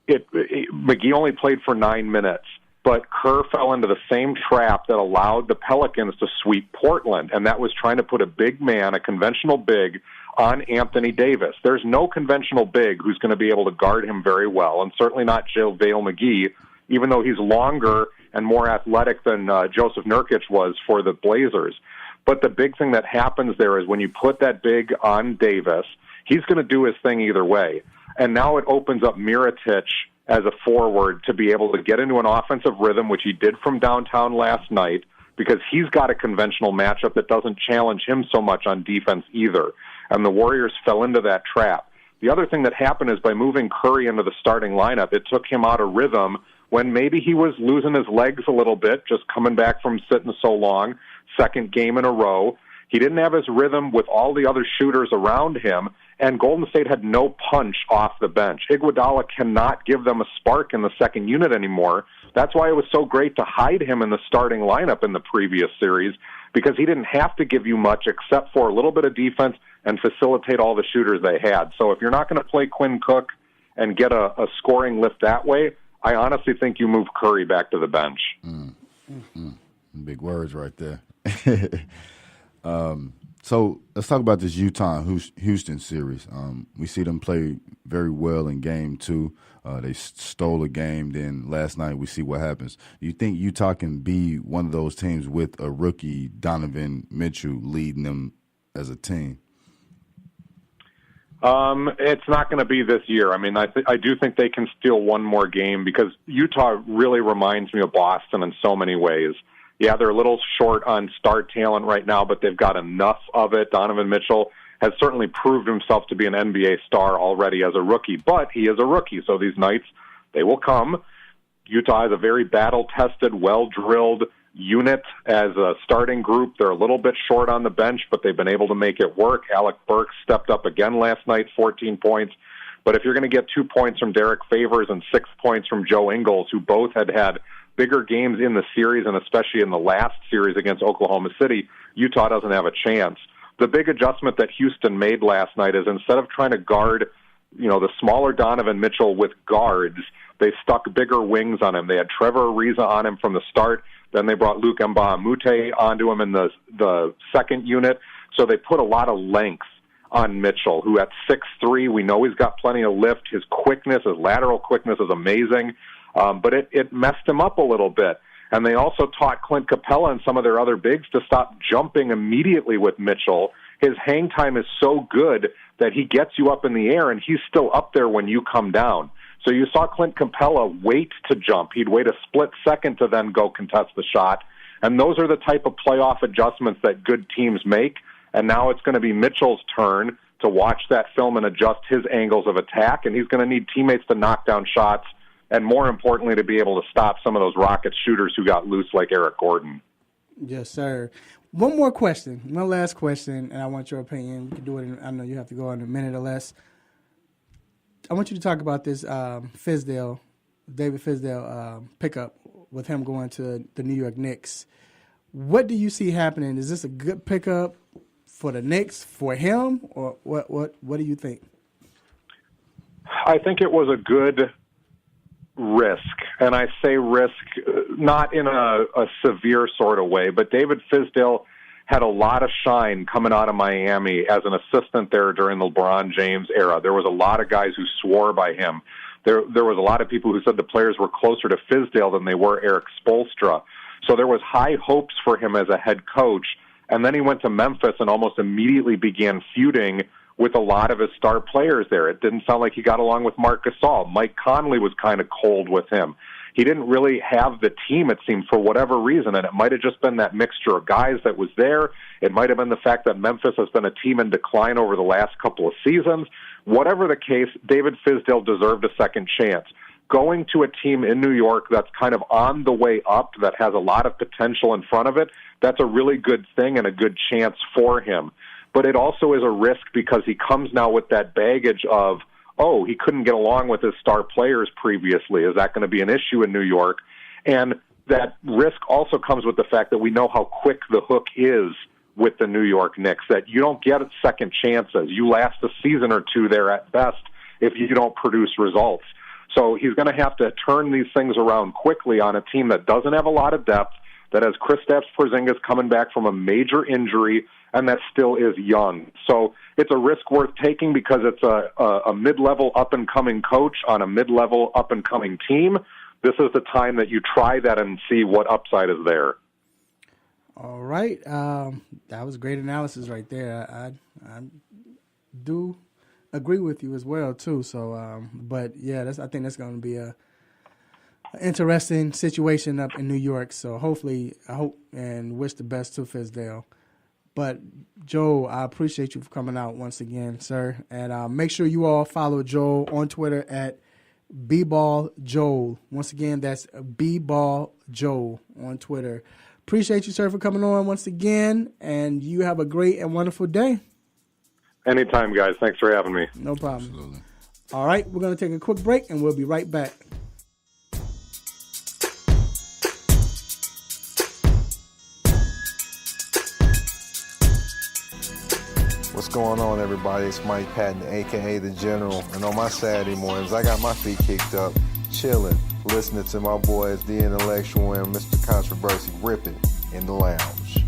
McGee only played for 9 minutes, but Kerr fell into the same trap that allowed the Pelicans to sweep Portland, and that was trying to put a big man, a conventional big, on Anthony Davis. There's no conventional big who's going to be able to guard him very well, and certainly not JaVale McGee, even though he's longer and more athletic than Joseph Nurkic was for the Blazers. But the big thing that happens there is when you put that big on Davis, he's going to do his thing either way. And now it opens up Mirotic as a forward to be able to get into an offensive rhythm, which he did from downtown last night, because he's got a conventional matchup that doesn't challenge him so much on defense either. And the Warriors fell into that trap. The other thing that happened is by moving Curry into the starting lineup, it took him out of rhythm when maybe he was losing his legs a little bit, just coming back from sitting so long, second game in a row. He didn't have his rhythm with all the other shooters around him, and Golden State had no punch off the bench. Iguodala cannot give them a spark in the second unit anymore. That's why it was so great to hide him in the starting lineup in the previous series, because he didn't have to give you much except for a little bit of defense and facilitate all the shooters they had. So if you're not going to play Quinn Cook and get a scoring lift that way, I honestly think you move Curry back to the bench. Big words right there. So let's talk about this Utah-Houston series. We see them play very well in Game 2. They stole a game. Then last night we see what happens. Do you think Utah can be one of those teams with a rookie, Donovan Mitchell, leading them as a team? It's not going to be this year. I mean, I do think they can steal one more game because Utah really reminds me of Boston in so many ways. Yeah, they're a little short on star talent right now, but they've got enough of it. Donovan Mitchell has certainly proved himself to be an NBA star already as a rookie, but he is a rookie, so these nights, they will come. Utah is a very battle-tested, well-drilled unit as a starting group. They're a little bit short on the bench, but they've been able to make it work. Alec Burks stepped up again last night, 14 points. But if you're going to get 2 points from Derek Favors and 6 points from Joe Ingles, who both had bigger games in the series and especially in the last series against Oklahoma City, Utah doesn't have a chance. The big adjustment that Houston made last night is instead of trying to guard, the smaller Donovan Mitchell with guards, they stuck bigger wings on him. They had Trevor Ariza on him from the start. Then they brought Luke Mbah-a-Moute onto him in the second unit. So they put a lot of length on Mitchell, who at 6'3", we know he's got plenty of lift. His quickness, his lateral quickness is amazing. But it messed him up a little bit. And they also taught Clint Capella and some of their other bigs to stop jumping immediately with Mitchell. His hang time is so good that he gets you up in the air, and he's still up there when you come down. So you saw Clint Capella wait to jump. He'd wait a split second to then go contest the shot. And those are the type of playoff adjustments that good teams make. And now it's going to be Mitchell's turn to watch that film and adjust his angles of attack. And he's going to need teammates to knock down shots and, more importantly, to be able to stop some of those rocket shooters who got loose like Eric Gordon. Yes, sir. One more question, one last question, and I want your opinion. We can do it I know you have to go in a minute or less. I want you to talk about this David Fizdale pickup with him going to the New York Knicks. What do you see happening? Is this a good pickup for the Knicks, for him, or what do you think? I think it was a good risk, and I say risk not in a severe sort of way, but David Fizdale had a lot of shine coming out of Miami as an assistant there during the LeBron James era. There was a lot of guys who swore by him. There was a lot of people who said the players were closer to Fizdale than they were Eric Spoelstra. So there was high hopes for him as a head coach, and then he went to Memphis and almost immediately began feuding with a lot of his star players there. It didn't sound like he got along with Marc Gasol. Mike Conley was kind of cold with him. He didn't really have the team, it seemed, for whatever reason, and it might have just been that mixture of guys that was there. It might have been the fact that Memphis has been a team in decline over the last couple of seasons. Whatever the case, David Fizdale deserved a second chance. Going to a team in New York that's kind of on the way up, that has a lot of potential in front of it, that's a really good thing and a good chance for him. But it also is a risk because he comes now with that baggage of, he couldn't get along with his star players previously. Is that going to be an issue in New York? And that risk also comes with the fact that we know how quick the hook is with the New York Knicks, that you don't get second chances. You last a season or two there at best if you don't produce results. So he's going to have to turn these things around quickly on a team that doesn't have a lot of depth, that has Kristaps Porzingis coming back from a major injury, and that still is young. So it's a risk worth taking because it's a mid-level up-and-coming coach on a mid-level up-and-coming team. This is the time that you try that and see what upside is there. All right. That was great analysis right there. I do agree with you as well, too. So, but, yeah, I think that's going to be an interesting situation up in New York. So hopefully, I hope and wish the best to Fizdale. But, Joel, I appreciate you for coming out once again, sir. And make sure you all follow Joel on Twitter at @BBallJoel. Once again, that's @BBallJoel on Twitter. Appreciate you, sir, for coming on once again. And you have a great and wonderful day. Anytime, guys. Thanks for having me. No problem. Absolutely. All right, we're going to take a quick break, and we'll be right back. What's going on, everybody? It's Mike Patton, a.k.a. The General. And on my Saturday mornings, I got my feet kicked up, chilling, listening to my boys, The Intellectual and Mr. Controversy, ripping in the lounge.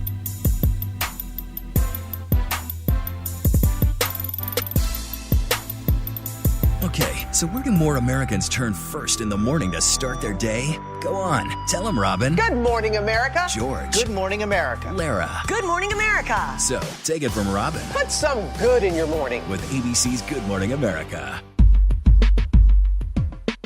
Okay, So where do more Americans turn first in the morning to start their day? Go on, tell them, Robin. Good morning, America. George. Good morning, America. Lara. Good morning, America. So take it from Robin. Put some good in your morning. With ABC's Good Morning America.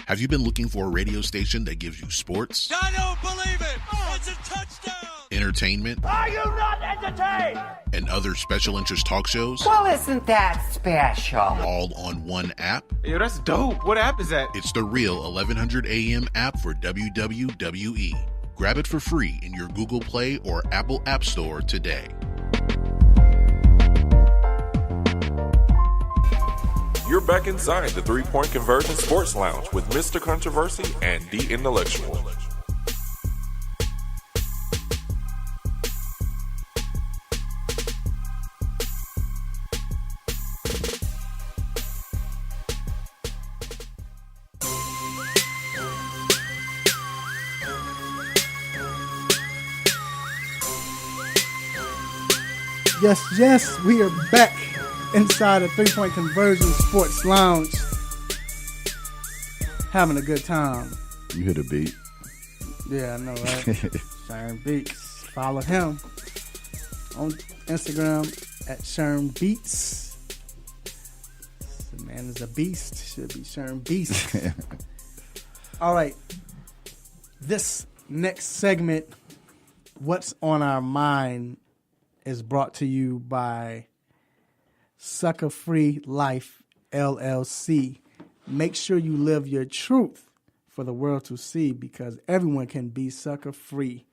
Have you been looking for a radio station that gives you sports? I don't believe it! It's a touchdown! Entertainment? Are you not entertained? And other special interest talk shows? Well, isn't that special? All on one app? Yo, that's dope. What app is that? It's the real 1100 AM app for WWE. Grab it for free in your Google Play or Apple App Store today. You're back inside the 3-Point Conversion Sports Lounge with Mr. Controversy and The Intellectual. Yes, we are back inside a 3-Point Conversion Sports Lounge. Having a good time. You hit a beat. Yeah, I know, right? Sharon Beats. Follow him on Instagram at Sharon Beats. The man is a beast. Should be Sharon Beast. All right. This next segment, What's on Our Mind, is brought to you by Sucker Free Life LLC. Make sure you live your truth for the world to see, because everyone can be sucker free.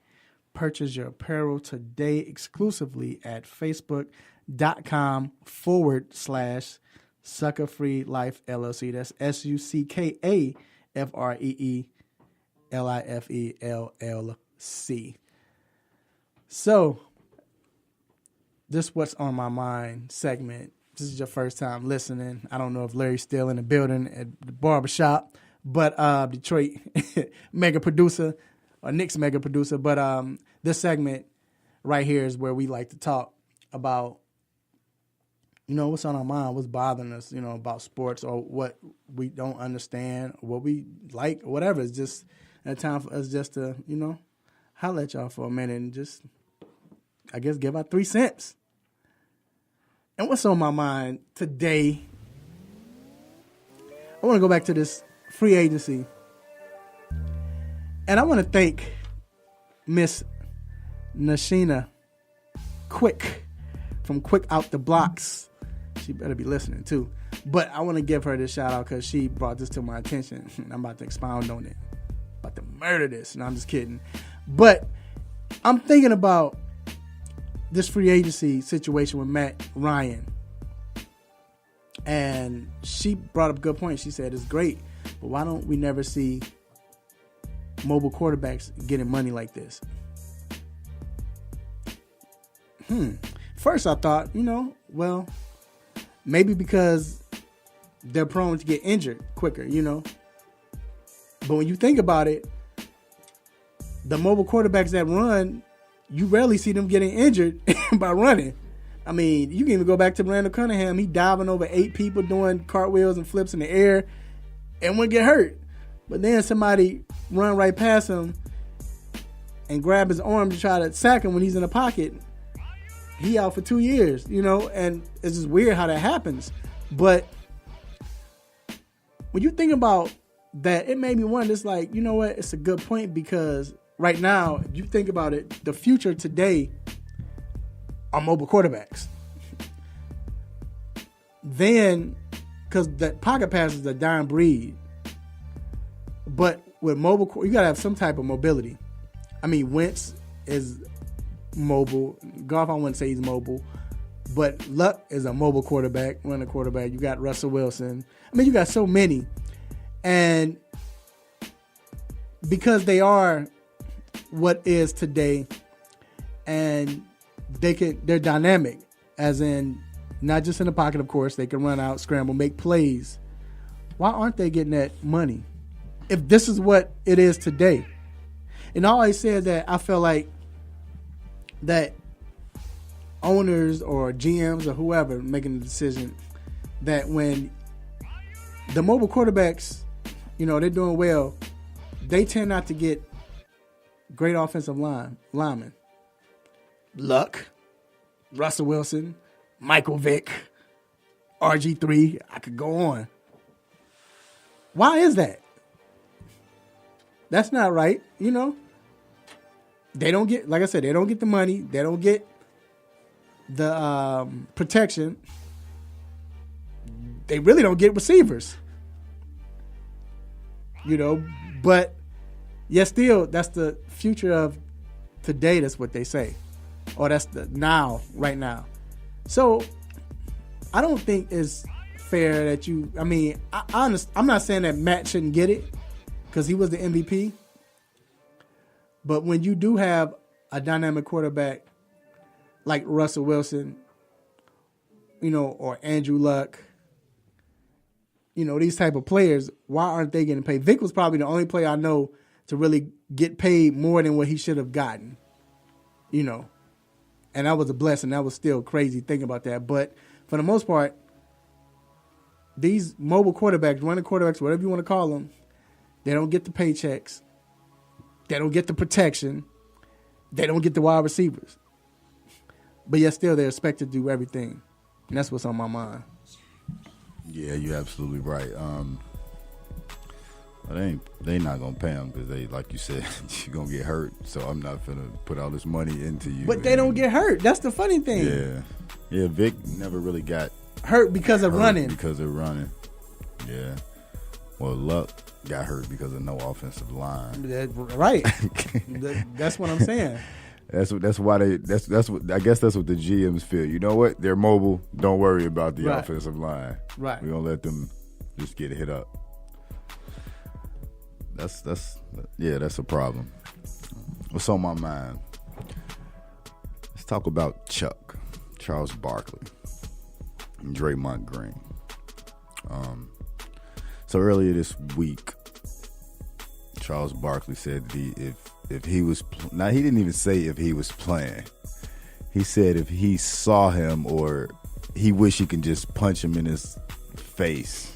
Purchase your apparel today exclusively at facebook.com/Sucker Free Life LLC. That's SuckaFreelifeLLC. So, this What's on My Mind segment. This is your first time listening. I don't know if Larry's still in the building at the barbershop, but Detroit mega producer, or Nick's mega producer. But this segment right here is where we like to talk about, what's on our mind, what's bothering us, about sports, or what we don't understand, what we like, or whatever. It's just a time for us just to, holler at y'all for a minute and just, I guess, give out 3 cents. And what's on my mind today, I want to go back to this free agency. And I want to thank Miss Nashina Quick from Quick Out the Blocks. She better be listening too. But I want to give her this shout out because she brought this to my attention. I'm about to expound on it. About to murder this. No, I'm just kidding. But I'm thinking about this free agency situation with Matt Ryan. And she brought up a good point. She said it's great, but why don't we never see mobile quarterbacks getting money like this? First I thought, well, maybe because they're prone to get injured quicker, But when you think about it, the mobile quarterbacks that run, you rarely see them getting injured by running. I mean, you can even go back to Randall Cunningham. He diving over 8 people doing cartwheels and flips in the air and wouldn't get hurt. But then somebody run right past him and grab his arm to try to sack him when he's in the pocket. He out for 2 years, and it's just weird how that happens. But when you think about that, it made me wonder, it's like, you know what? It's a good point, because right now, if you think about it, the future today are mobile quarterbacks. Then, because the pocket pass is a dying breed, but with mobile, you got to have some type of mobility. I mean, Wentz is mobile. Goff, I wouldn't say he's mobile, but Luck is a mobile quarterback, running quarterback. You got Russell Wilson. I mean, you got so many. And because they are what is today, and they're dynamic, as in not just in the pocket, of course, they can run out, scramble, make plays. Why aren't they getting that money if this is what it is today? And I always said that I felt like that owners or GMs or whoever making the decision, that when the mobile quarterbacks, they're doing well. They tend not to get great offensive linemen. Luck, Russell Wilson, Michael Vick, RG3. I could go on. Why is that? That's not right, They don't get, like I said, they don't get the money. They don't get the protection. They really don't get receivers. But yet still, that's the future of today. That's what they say. Or that's the now, right now. So I don't think it's fair that I'm not saying that Matt shouldn't get it because he was the MVP. But when you do have a dynamic quarterback like Russell Wilson, or Andrew Luck, these type of players, why aren't they getting paid? Vic was probably the only player I know to really get paid more than what he should have gotten, And that was a blessing. That was still crazy thinking about that. But for the most part, these mobile quarterbacks, running quarterbacks, whatever you want to call them, they don't get the paychecks. They don't get the protection. They don't get the wide receivers. But yet still they're expected to do everything. And that's what's on my mind. Yeah, you're absolutely right. They not gonna pay him because they, like you said, you're gonna get hurt. So I'm not gonna put all this money into you. But they don't get hurt. That's the funny thing. Yeah. Vic never really got hurt because of running. Yeah. Well, Luck got hurt because of no offensive line. Right. That's what I'm saying. That's what I guess that's what the GMs feel. You know what? They're mobile. Don't worry about the offensive line. Right. We're gonna let them just get hit up. That's a problem. What's on my mind? Let's talk about Charles Barkley, and Draymond Green. So earlier this week, Charles Barkley said that if he was now he didn't even say if he was playing. He said if he saw him or he wish he could just punch him in his face.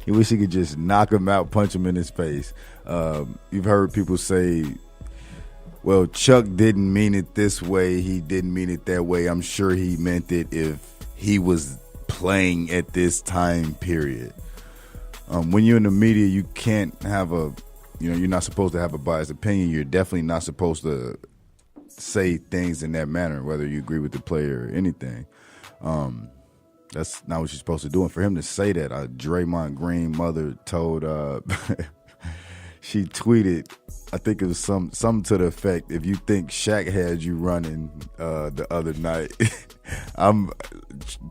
He wish he could just knock him out, punch him in his face. You've heard people say, well, Chuck didn't mean it this way. He didn't mean it that way. I'm sure he meant it if he was playing at this time period. When you're in the media, you can't have you're not supposed to have a biased opinion. You're definitely not supposed to say things in that manner, whether you agree with the player or anything. That's not what you're supposed to do. And for him to say that, Draymond Green mother told, she tweeted, I think it was something to the effect, if you think Shaq had you running the other night,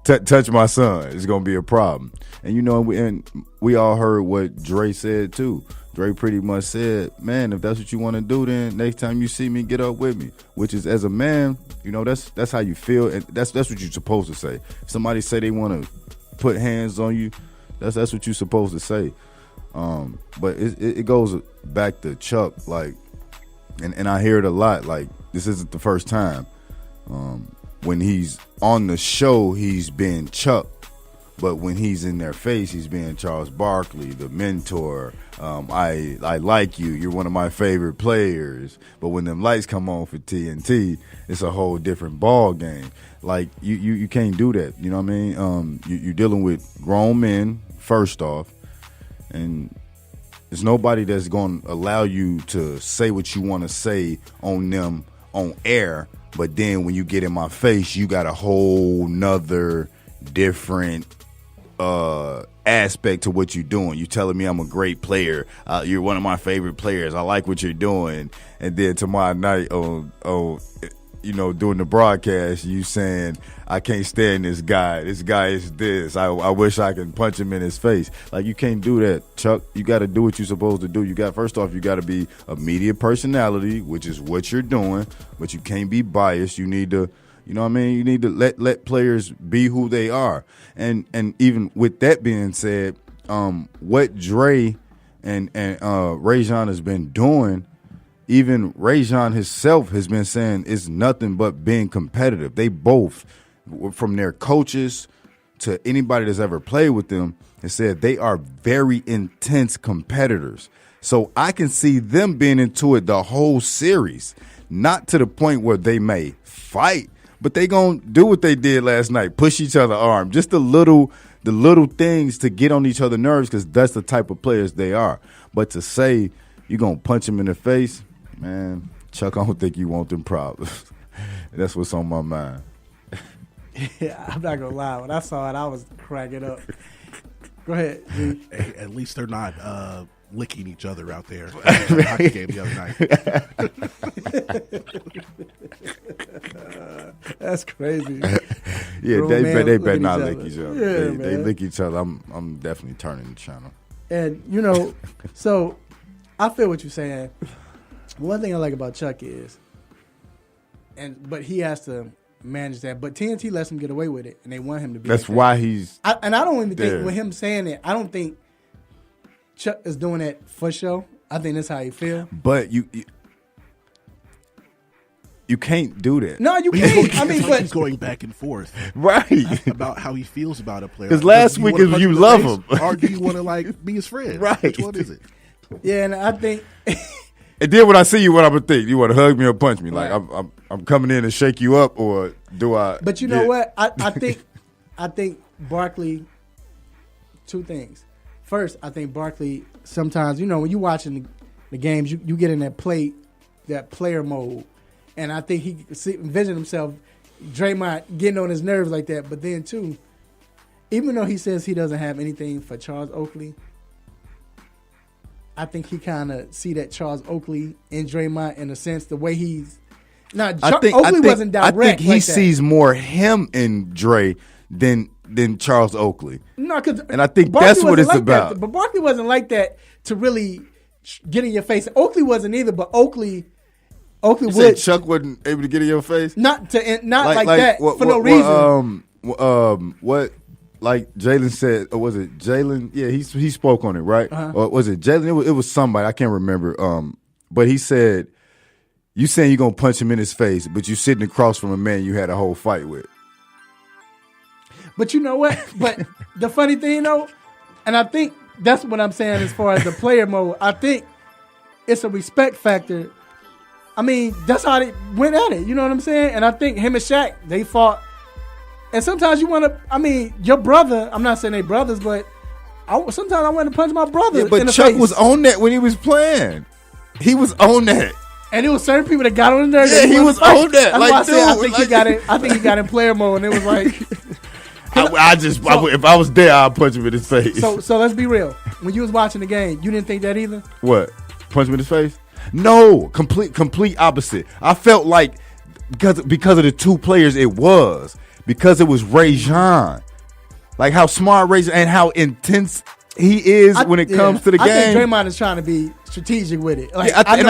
touch my son. It's going to be a problem. And, we all heard what Dre said, too. Dre pretty much said, man, if that's what you want to do, then next time you see me, get up with me. Which is, as a man, that's how you feel. And that's what you're supposed to say. If somebody say they want to put hands on you, that's what you're supposed to say. But it goes back to Chuck, and I hear it a lot, this isn't the first time. When he's on the show, he's been Chuck, but when he's in their face, he's being Charles Barkley, the mentor. I like you. You're one of my favorite players. But when them lights come on for TNT, it's a whole different ball game. You can't do that. You know what I mean? You're dealing with grown men, first off. And there's nobody that's going to allow you to say what you want to say on them on air. But then when you get in my face, you got a whole nother different aspect to what you're doing. You're telling me I'm a great player. You're one of my favorite players. I like what you're doing. And then tomorrow night, during the broadcast, you saying, I can't stand this guy. This guy is this. I wish I could punch him in his face. You can't do that, Chuck. You got to do what you're supposed to do. First off, you got to be a media personality, which is what you're doing, but you can't be biased. You need to, you need to let players be who they are. And even with that being said, what Dre and Rajon has been doing, even Rajon himself has been saying it's nothing but being competitive. They both, from their coaches to anybody that's ever played with them and said they are very intense competitors. So I can see them being into it the whole series, not to the point where they may fight, but they gonna do what they did last night, push each other arm, just the little things to get on each other's nerves, because that's the type of players they are. But to say you're gonna punch them in the face, man, Chuck, I don't think you want them problems. That's what's on my mind. Yeah, I'm not gonna lie. When I saw it, I was cracking up. Go ahead. G. Hey, at least they're not licking each other out there. The hockey game the other night. That's crazy. Yeah, they better not lick each other. Yeah, they lick each other. I'm definitely turning the channel. And so I feel what you're saying. One thing I like about Chuck is, but he has to manage that. But TNT lets him get away with it, and they want him to be. That's why he's. I don't even think with him saying it, I don't think Chuck is doing that for show. I think that's how he feel. But you can't do that. No, you can't. I mean, but he's going back and forth, right, about how he feels about a player. Because last week is you love him, or do you want to be his friend? Right. Which one is it? Yeah, and I think. And then when I see you, what I'm gonna think? You want to hug me or punch me? Right. Like I'm coming in to shake you up, or do I? But you know what? I think Barkley. Two things. First, I think Barkley sometimes, when you're watching the games, you get in that player mode, and I think he envisioned himself, Draymond getting on his nerves like that. But then too, even though he says he doesn't have anything for Charles Oakley, I think he kind of see that Charles Oakley in Draymond in a sense, the way he's not. Oakley wasn't direct. I think he like sees more him in Dre than Charles Oakley. No, and I think Barkley that's what it's like about. That, but Barkley wasn't like that to really get in your face. Oakley wasn't either, but Oakley would. Chuck wasn't able to get in your face. Not like that for no reason. What? Like Jalen said, or was it Jalen? Yeah, he spoke on it, right? Uh-huh. Or was it Jalen? It was somebody, I can't remember. But he said, "You saying you're gonna punch him in his face, but you sitting across from a man you had a whole fight with." But you know what? But the funny thing though, and I think that's what I'm saying as far as the player mode. I think it's a respect factor. I mean, that's how they went at it. You know what I'm saying? And I think him and Shaq, they fought. And sometimes you want to, your brother, I'm not saying they brothers, but sometimes I want to punch my brother in the But Chuck face. was on that when he was playing. He was on that. And it was certain people that got on his nerves. Yeah, he was on that. That's Like, why I said, dude, I think he got in player mode, and it was like. If I was there, I'd punch him in his face. So let's be real. When you was watching the game, you didn't think that either? What? Punch him in his face? No, complete opposite. I felt like because of the two players it was. Because it was Rajon. Like how smart Rajon and how intense he is when it comes to the game. I think Draymond is trying to be strategic with it. Like, and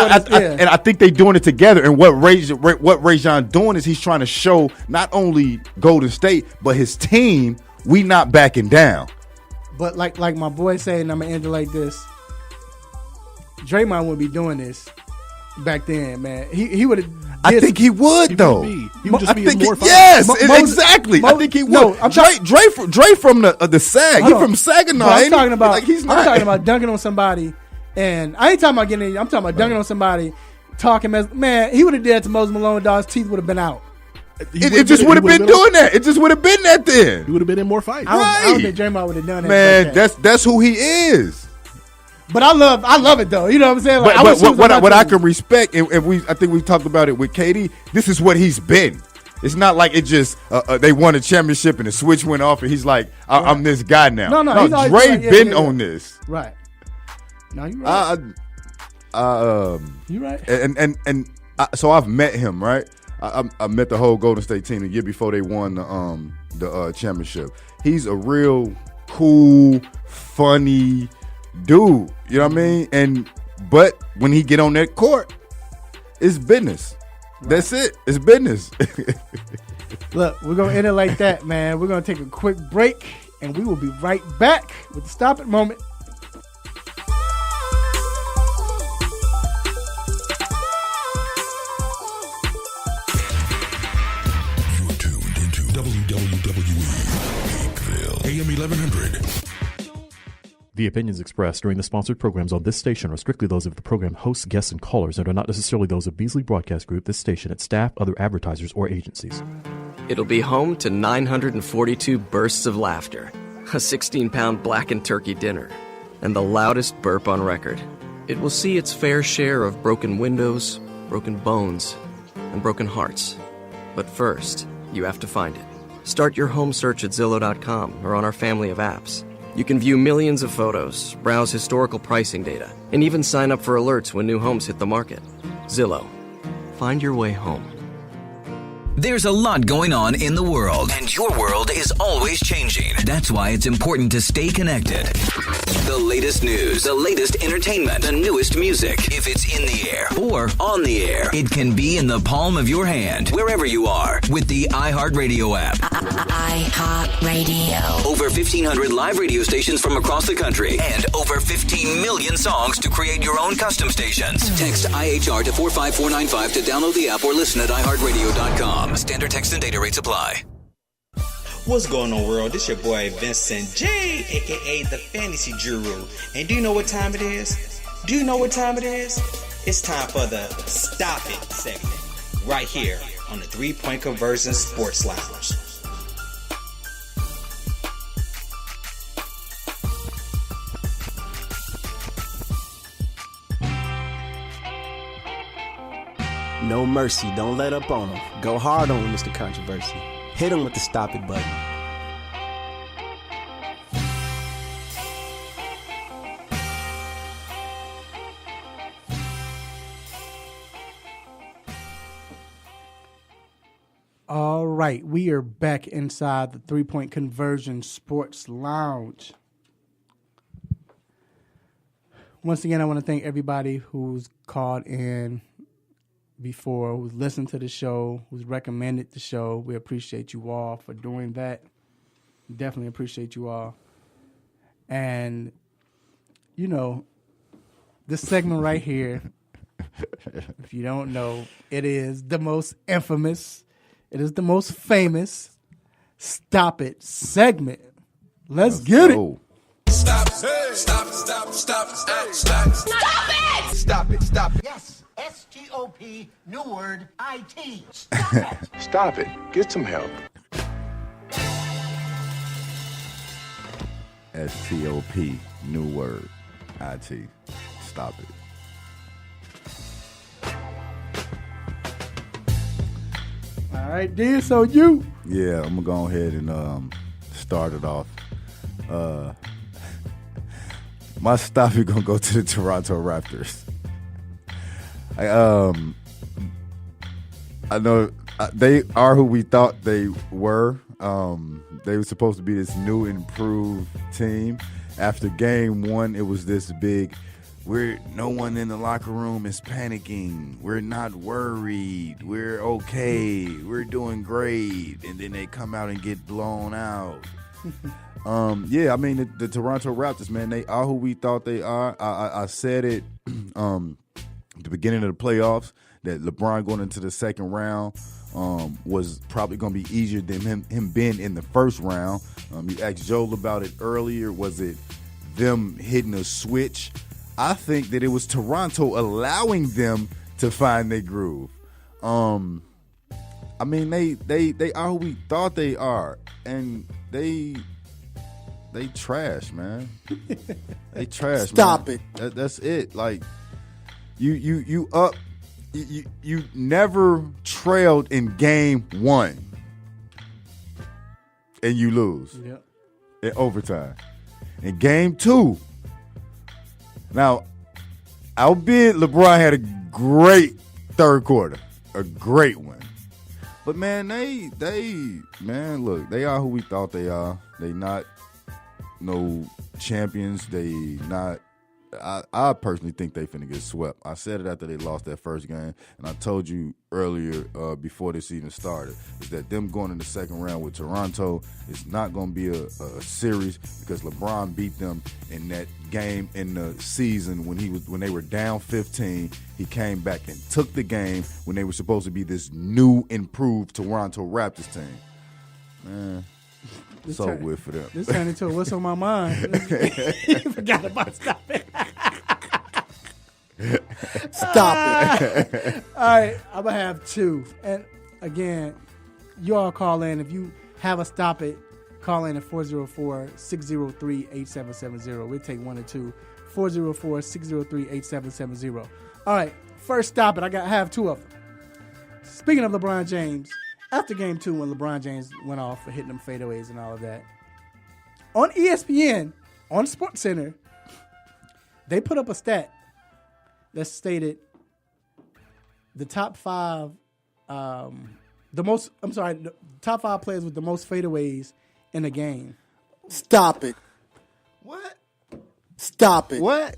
I think they're doing it together. And what Rajon doing is he's trying to show not only Golden State, but his team, we not backing down. But like my boy said, and I'm going to end it like this, Draymond wouldn't be doing this back then, man. He would have. I think he would though. He would just be more fun. Yes, exactly. I think he would. No, Dre from the SAG. He from Saginaw. I'm talking about. Like, he's I'm not. talking about dunking on somebody, and I ain't talking about getting. I'm talking about dunking on somebody, talking as man. He would have did that to Moses Malone. Dog's teeth would have been out. It just would have been doing that. It just would have been that then. He would have been in more fights. I don't think Draymond would have done that. Man, that's who he is. But I love it though. You know what I'm saying? Like, but what I can respect, and I think we talked about it with KD. This is what he's been. It's not like it just they won a championship and the switch went off and he's like, I'm this guy now. No, Dre been on this. Right. No, you're right. You're right. And so I've met him, right? I met the whole Golden State team the year before they won the championship. He's a real cool, funny dude, you know what I mean? But when he get on that court, it's business. Right. That's it. It's business. Look, we're gonna end it like that, man. We're gonna take a quick break, and we will be right back with the Stop It moment. You're tuned into WWE Weekville. 1100. The opinions expressed during the sponsored programs on this station are strictly those of the program hosts, guests, and callers and are not necessarily those of Beasley Broadcast Group, this station, its staff, other advertisers, or agencies. It'll be home to 942 bursts of laughter, a 16-pound blackened turkey dinner, and the loudest burp on record. It will see its fair share of broken windows, broken bones, and broken hearts. But first, you have to find it. Start your home search at Zillow.com or on our family of apps. You can view millions of photos, browse historical pricing data, and even sign up for alerts when new homes hit the market. Zillow. Find your way home. There's a lot going on in the world, and your world is always changing. That's why it's important to stay connected. The latest news, the latest entertainment, the newest music. If it's in the air or on the air, it can be in the palm of your hand, wherever you are, with the iHeartRadio app. iHeartRadio. Over 1,500 live radio stations from across the country, and over 15 million songs to create your own custom stations. Text IHR to 45495 to download the app or listen at iHeartRadio.com. Standard text and data rates apply. What's going on, world? This your boy Vincent J, aka the Fantasy Guru. And do you know what time it is? Do you know what time it is? It's time for the Stop It segment, right here on the 3-Point Conversion Sports Lounge. No mercy. Don't let up on him. Go hard on him, Mr. Controversy. Hit him with the stop it button. All right, we are back inside the 3-Point Conversion Sports Lounge. Once again, I want to thank everybody who's called in before, who's listened to the show, who's recommended the show. We appreciate you all for doing that. Definitely appreciate you all. And, you know, this segment right here, if you don't know, it is the most infamous, it is the most famous Stop It segment. Let's get it. Stop it! Stop it! Stop it! Stop it! Stop it! Stop it! Stop it! Stop it! Yes, S-T-O-P, new word, I-T. Stop it! Stop it. Get some help. STOP, new word, IT. Stop it. All right, D, so you. Yeah, I'm going to go ahead and start it off. My stop is going to go to the Toronto Raptors. I know they are who we thought they were. They were supposed to be this new, improved team. After game one, it was this big, no one in the locker room is panicking. We're not worried. We're okay. We're doing great. And then they come out and get blown out. Yeah, I mean, the Toronto Raptors, man, they are who we thought they are. I said it at the beginning of the playoffs that LeBron going into the second round was probably going to be easier than him being in the first round. You asked Joel about it earlier. Was it them hitting a switch? I think that it was Toronto allowing them to find their groove. I mean, they are who we thought they are, and they trash, man. They trash. Stop man. it. That's it. Like you up. You never trailed in game one, and you lose in overtime. In game two, now, albeit LeBron had a great third quarter, a great one, but man, look, they are who we thought they are. They not no champions. They not. I personally think they finna get swept. I said it after they lost that first game, and I told you earlier before this even started, is that them going in the second round with Toronto is not going to be a series because LeBron beat them in that game in the season when they were down 15. He came back and took the game when they were supposed to be this new, improved Toronto Raptors team. Man, So weird for them. This turned into a what's on my mind. Forgot about stop it. Stop it. All right, I'm going to have 2. And again, you all call in. If you have a stop it, call in at 404-603-8770. We'll take 1 or 2. 404-603-8770. All right, first stop it. I have 2 of them. Speaking of LeBron James, after game 2 when LeBron James went off for hitting them fadeaways and all of that, on ESPN, on SportsCenter, they put up a stat that stated the top 5 the top 5 players with the most fadeaways in a game. Stop it. What? Stop it. What?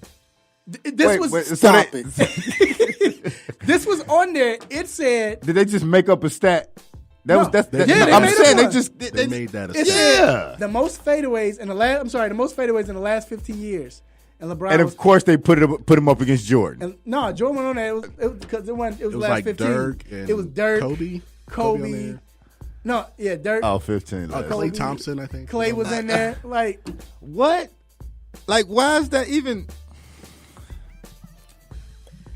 Stop it. This was on there. It said. Did they just make up a stat? They I'm saying they made that a it stat. said the most fadeaways in the last. I'm sorry, the most fadeaways in the last 15 years. And LeBron. And of course they put him up against Jordan. And no, Jordan went on there. It was last like 15. Dirk and it was Dirk, Kobe on there. No, yeah, Dirk. Oh, 15. Klay Thompson, I think. Klay was in there. Like what? Like why is that even?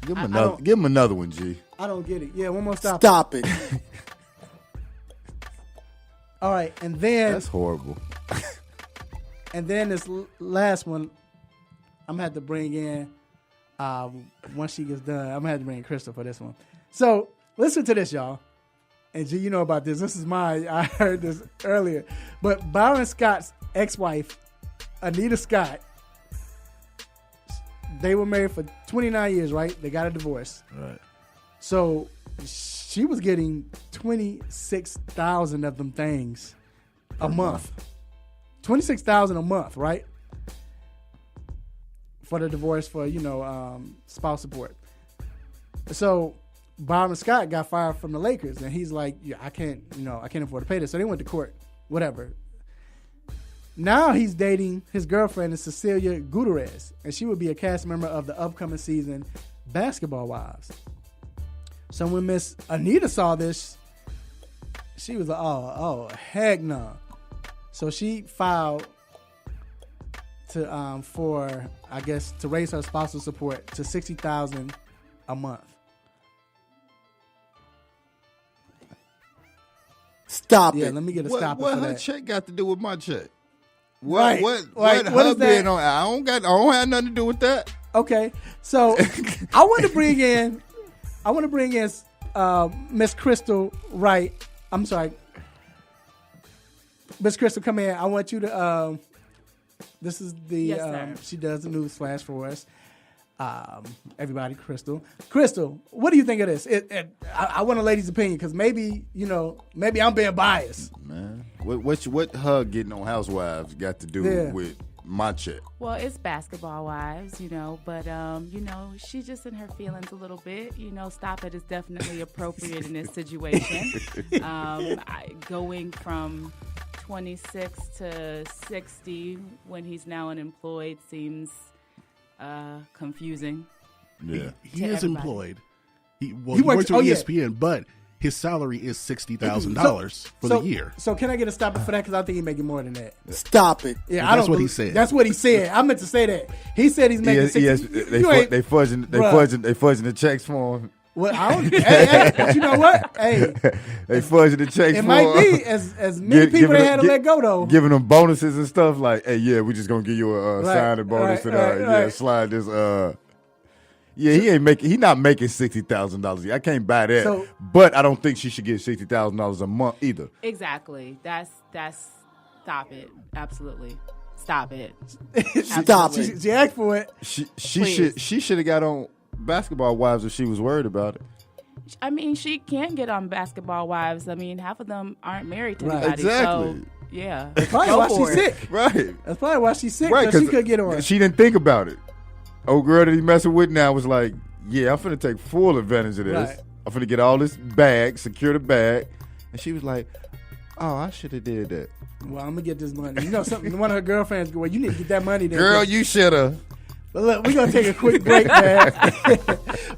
Give him another one, G. I don't get it. Yeah, one more stop. Stop it. All right, and then that's horrible. And then this last one, I'm gonna have to bring in. Once she gets done, I'm gonna have to bring in Crystal for this one. So listen to this, y'all. And G, you know about this. This is mine. I heard this earlier. But Byron Scott's ex-wife, Anita Scott, they were married for 29 years, right? They got a divorce. Right. So she was getting 26,000 of them things a month. 26,000 a month, right? For the divorce, for spouse support. So Byron Scott got fired from the Lakers, and he's like, "Yeah, I can't afford to pay this." So they went to court, whatever. Now he's dating his girlfriend is Cecilia Gutierrez, and she would be a cast member of the upcoming season Basketball Wives. So when Miss Anita saw this, she was like, "Oh, heck no!" So she filed to to raise her spousal support to $60,000 a month. Stop it. Yeah, let me get a stop What for her that. check got to do with my check? Right. What What her is that? being on? I don't have nothing to do with that. Okay, so I want to bring in Miss Crystal Wright. I'm sorry, Miss Crystal, come in. I want you to. This is the. Yes, sir. She does the news flash for us. Everybody, Crystal, what do you think of this? I want a lady's opinion because maybe I'm being biased. Man, what her getting on Housewives got to do with my check? Well, it's Basketball Wives, but she's just in her feelings a little bit. Stop it is definitely appropriate in this situation. Going from 26 to 60 when he's now unemployed seems confusing. Yeah, he is employed. He works for ESPN, but his salary is $60,000 for the year. So can I get a stop for that? Because I think he's making more than that. Stop it. Yeah, well, that's what he said. That's what he said. I meant to say that. He said he's making 60. Yes, they fudging the checks for him. Well, I don't. hey, but you know what? Hey, they fudging the checks. It might be as many people they had to let go though. Giving them bonuses and stuff like, hey, yeah, we just gonna give you a signing bonus and slide this. He not making $60,000. I can't buy that. But I don't think she should get $60,000 a month either. Exactly. That's stop it. Absolutely. Stop it. Stop it. She asked for it. She should have got on Basketball Wives if she was worried about it. I mean, she can get on Basketball Wives. I mean, half of them aren't married to anybody. Exactly. So, yeah. That's probably why she's sick. Right. That's probably why she's sick. Right, because she could get on. She didn't think about it. Old girl that he messing with now was like, yeah, I'm finna take full advantage of this. Right. I'm finna get all this bag, secure the bag. And she was like, oh, I should have did that. Well, I'm gonna get this money. You know something? One of her girlfriends go, well, you need to get that money there. Girl, you should have. But look, we're gonna take a quick break, man.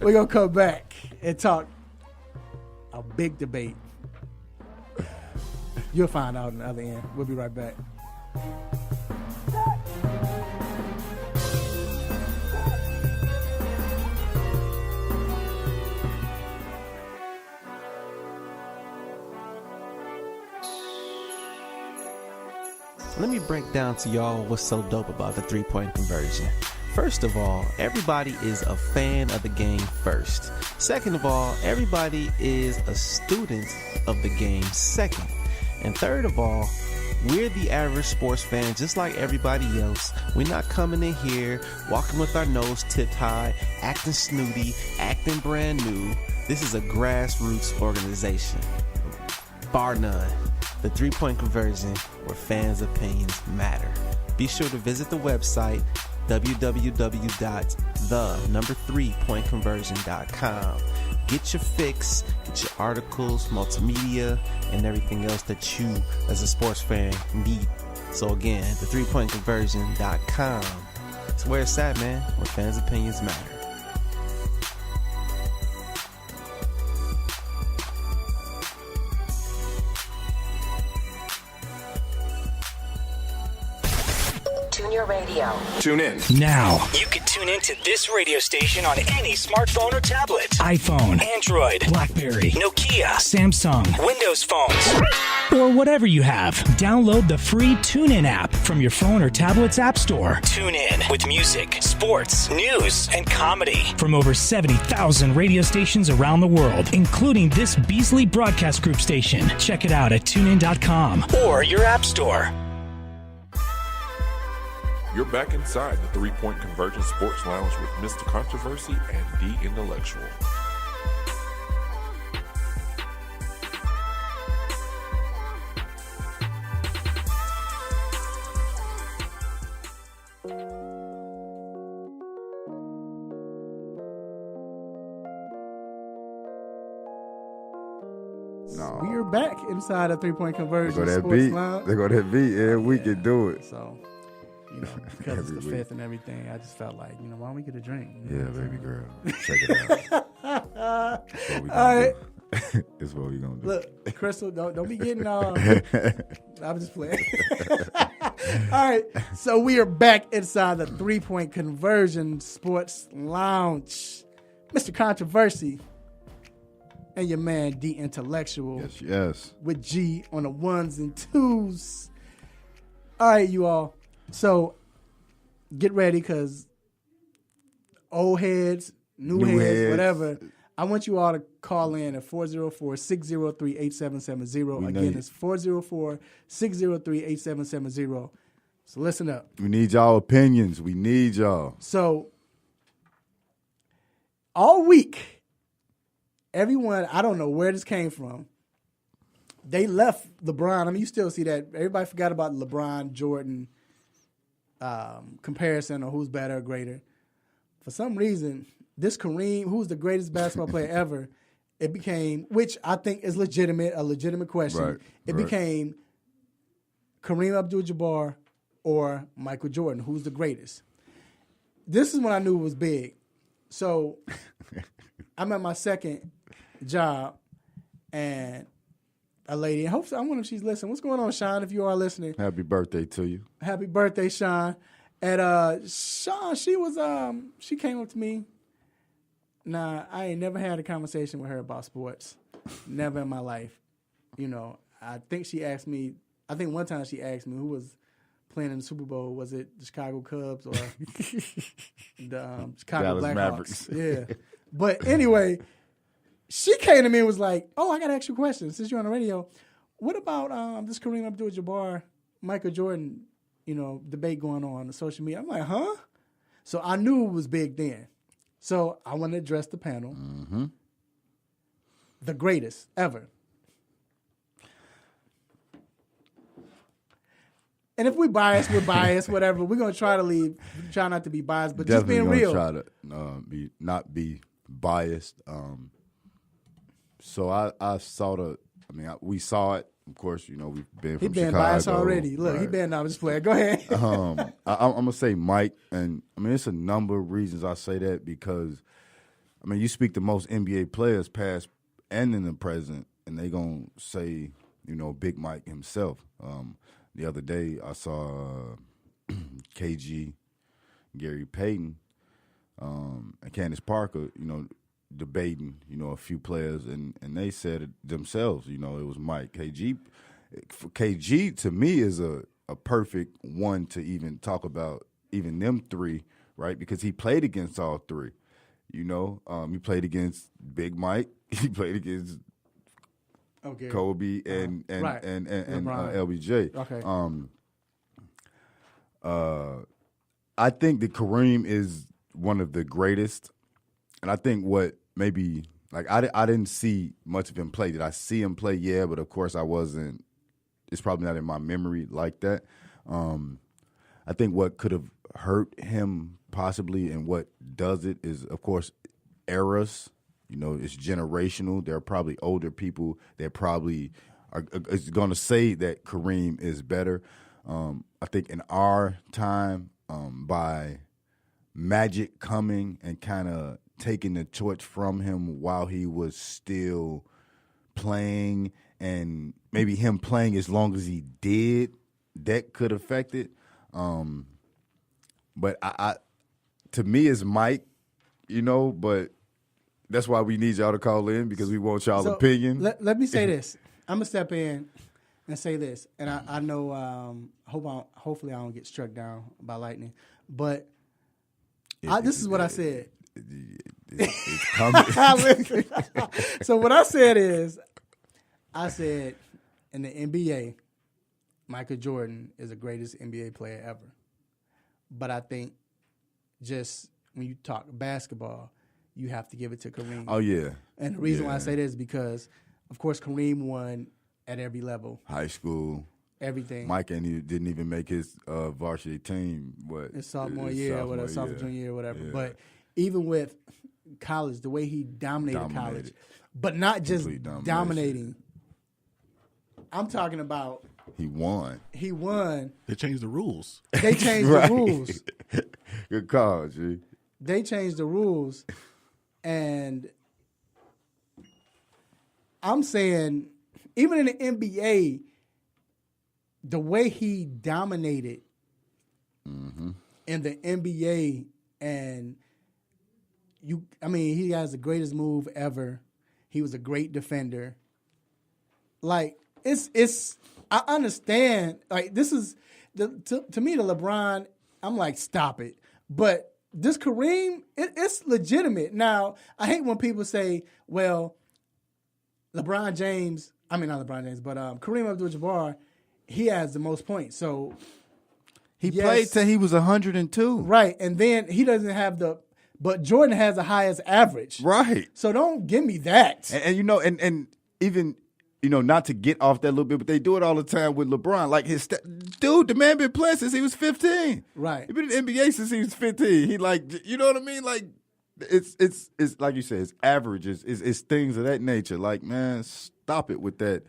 We're gonna come back and talk a big debate. You'll find out on the other end. We'll be right back. Let me break down to y'all what's so dope about the three-point conversion. First of all, everybody is a fan of the game first. Second of all, everybody is a student of the game second. And third of all, we're the average sports fan just like everybody else. We're not coming in here, walking with our nose tipped high, acting snooty, acting brand new. This is a grassroots organization. Bar none. The three-point conversion, where fans' opinions matter. Be sure to visit the website www.the3pointconversion.com. Get your fix, get your articles, multimedia, and everything else that you, as a sports fan, need. So again, the3pointconversion.com. It's where it's at, man, where fans' opinions matter. Tune your radio. Tune in now. You can tune into this radio station on any smartphone or tablet. iPhone, Android, BlackBerry, Nokia, Samsung, Windows phones, or whatever you have. Download the free TuneIn app from your phone or tablet's app store. Tune in with music, sports, news, and comedy. From over 70,000 radio stations around the world, including this Beasley Broadcast Group station. Check it out at tunein.com or your app store. You're back inside the 3 Point Conversion Sports Lounge with Mr. Controversy and The Intellectual. No. We are back inside a 3 Point Conversion They Sports beat. Lounge. They go that beat. Yeah, we can do it. So, you know, because it's the fifth and everything, I just felt like, you know, why don't we get a drink? Yeah, baby girl. Check it out. That's what we All right. do. That's what we gonna do. Look, Crystal, don't be getting I'm just playing. All right, so we are back inside the 3 Point Conversion Sports Lounge. Mr. Controversy and your man, The Intellectual. Yes. With G on the ones and twos. All right, you all. So get ready, because old heads, new heads, whatever. I want you all to call in at 404-603-8770. Again, it's 404-603-8770. So listen up. We need y'all opinions. We need y'all. So all week, everyone, I don't know where this came from, they left LeBron. I mean, you still see that. Everybody forgot about LeBron, Jordan comparison, or who's better or greater. For some reason, this Kareem, who's the greatest basketball player ever, it became, which I think is a legitimate question. Right, it became Kareem Abdul-Jabbar or Michael Jordan, who's the greatest. This is when I knew it was big. So I'm at my second job, and a lady, and hopefully, I wonder if she's listening. What's going on, Sean, if you are listening? Happy birthday to you. Happy birthday, Sean. And Sean, she came up to me. Nah, I ain't never had a conversation with her about sports. Never in my life. You know, I think one time she asked me who was playing in the Super Bowl. Was it the Chicago Cubs or the Chicago Dallas Blackhawks? Mavericks. Yeah. But anyway, she came to me and was like, oh, I got to ask you a question since you're on the radio. What about this Kareem Abdul-Jabbar, Michael Jordan, debate going on social media? I'm like, huh? So I knew it was big then. So I want to address the panel. Mm-hmm. The greatest ever. And if we biased, we're biased, whatever. We're going to try not to be biased, but Definitely just being real. Try to not be biased. So I saw we saw it. Of course, we've been from Chicago. He been biased already. Look, he been, I'm just playing. Go ahead. I'm going to say Mike, and it's a number of reasons I say that, because, you speak to most NBA players, past and in the present, and they going to say Big Mike himself. The other day I saw KG, Gary Payton, and Candace Parker, debating, a few players, and they said it themselves, it was Mike. KG to me is a perfect one to even talk about even them three, right? Because he played against all three. He played against Big Mike. He played against Kobe and LBJ. Okay. I think that Kareem is one of the greatest, and I think what maybe I didn't see much of him play. Did I see him play? Yeah, but of course I wasn't. It's probably not in my memory like that. I think what could have hurt him possibly, and what does it is, of course, eras. It's generational. There are probably older people that probably are going to say that Kareem is better. I think in our time, by Magic coming and kind of taking the torch from him while he was still playing, and maybe him playing as long as he did, that could affect it. But I to me, it's Mike, but that's why we need y'all to call in, because we want y'all's opinion. Let me say this. I'm going to step in and say this. And I know, hopefully I don't get struck down by lightning. But this is what I said. It's coming. So what I said is, in the NBA, Michael Jordan is the greatest NBA player ever. But I think just when you talk basketball, you have to give it to Kareem. Oh, yeah. And the reason why I say this is because, of course, Kareem won at every level. High school. Everything. Mike didn't even make his varsity team. His sophomore year, or sophomore junior year, or whatever. Yeah. But even with college, the way he dominated college, but not just dominating. I'm talking about he won. They changed the rules. They changed the rules. Good call, G. They changed the rules, and I'm saying, even in the NBA, the way he dominated in the NBA, and he has the greatest move ever. He was a great defender. I understand. This is to me, the LeBron. I'm like, stop it. But this Kareem, it's legitimate. Now, I hate when people say, well, Kareem Abdul-Jabbar, he has the most points. So he played till he was 102. Right. And then he doesn't have but Jordan has the highest average. Right. So don't give me that. And even, not to get off that a little bit, but they do it all the time with LeBron. Like the man been playing since he was 15. Right. He been in the NBA since he was 15. He you know what I mean? Like, it's like you said, it's averages, it's things of that nature. Like, man, stop it with that.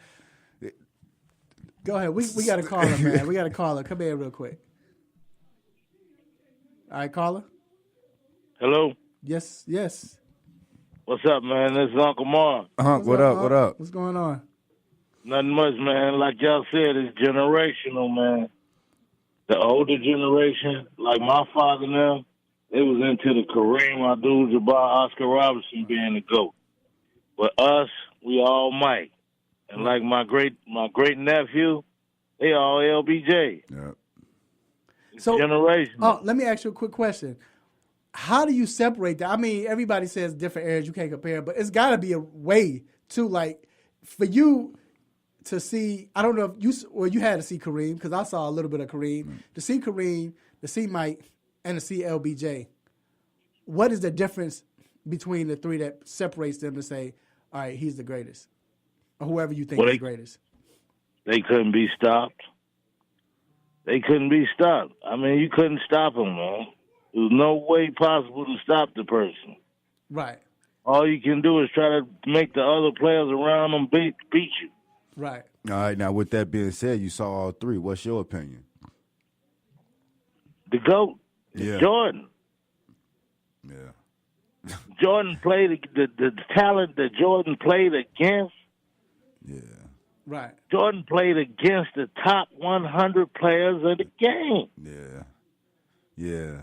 Go ahead. We got a caller, man. We got a caller. Come here real quick. All right, caller. Hello? Yes. What's up, man? This is Uncle Mark. What up? What's going on? Nothing much, man. Like y'all said, it's generational, man. The older generation, like my father now, they was into the Kareem Abdul-Jabbar, Oscar Robertson being the GOAT. But us, we all Mike. And like my great nephew, they all LBJ. Yeah. So, generational. Let me ask you a quick question. How do you separate that? I mean, everybody says different eras, you can't compare, but it's got to be a way to, for you to see, I don't know if you had to see Kareem, because I saw a little bit of Kareem, to see Kareem, to see Mike, and to see LBJ. What is the difference between the three that separates them to say, all right, he's the greatest? Or whoever you think is the greatest. They couldn't be stopped. I mean, you couldn't stop them, man. There's no way possible to stop the person. Right. All you can do is try to make the other players around them beat you. Right. All right. Now, with that being said, you saw all three. What's your opinion? The GOAT. Yeah. Jordan. Yeah. Jordan played the talent that Jordan played against. Yeah. Right. Jordan played against the top 100 players of the game. Yeah.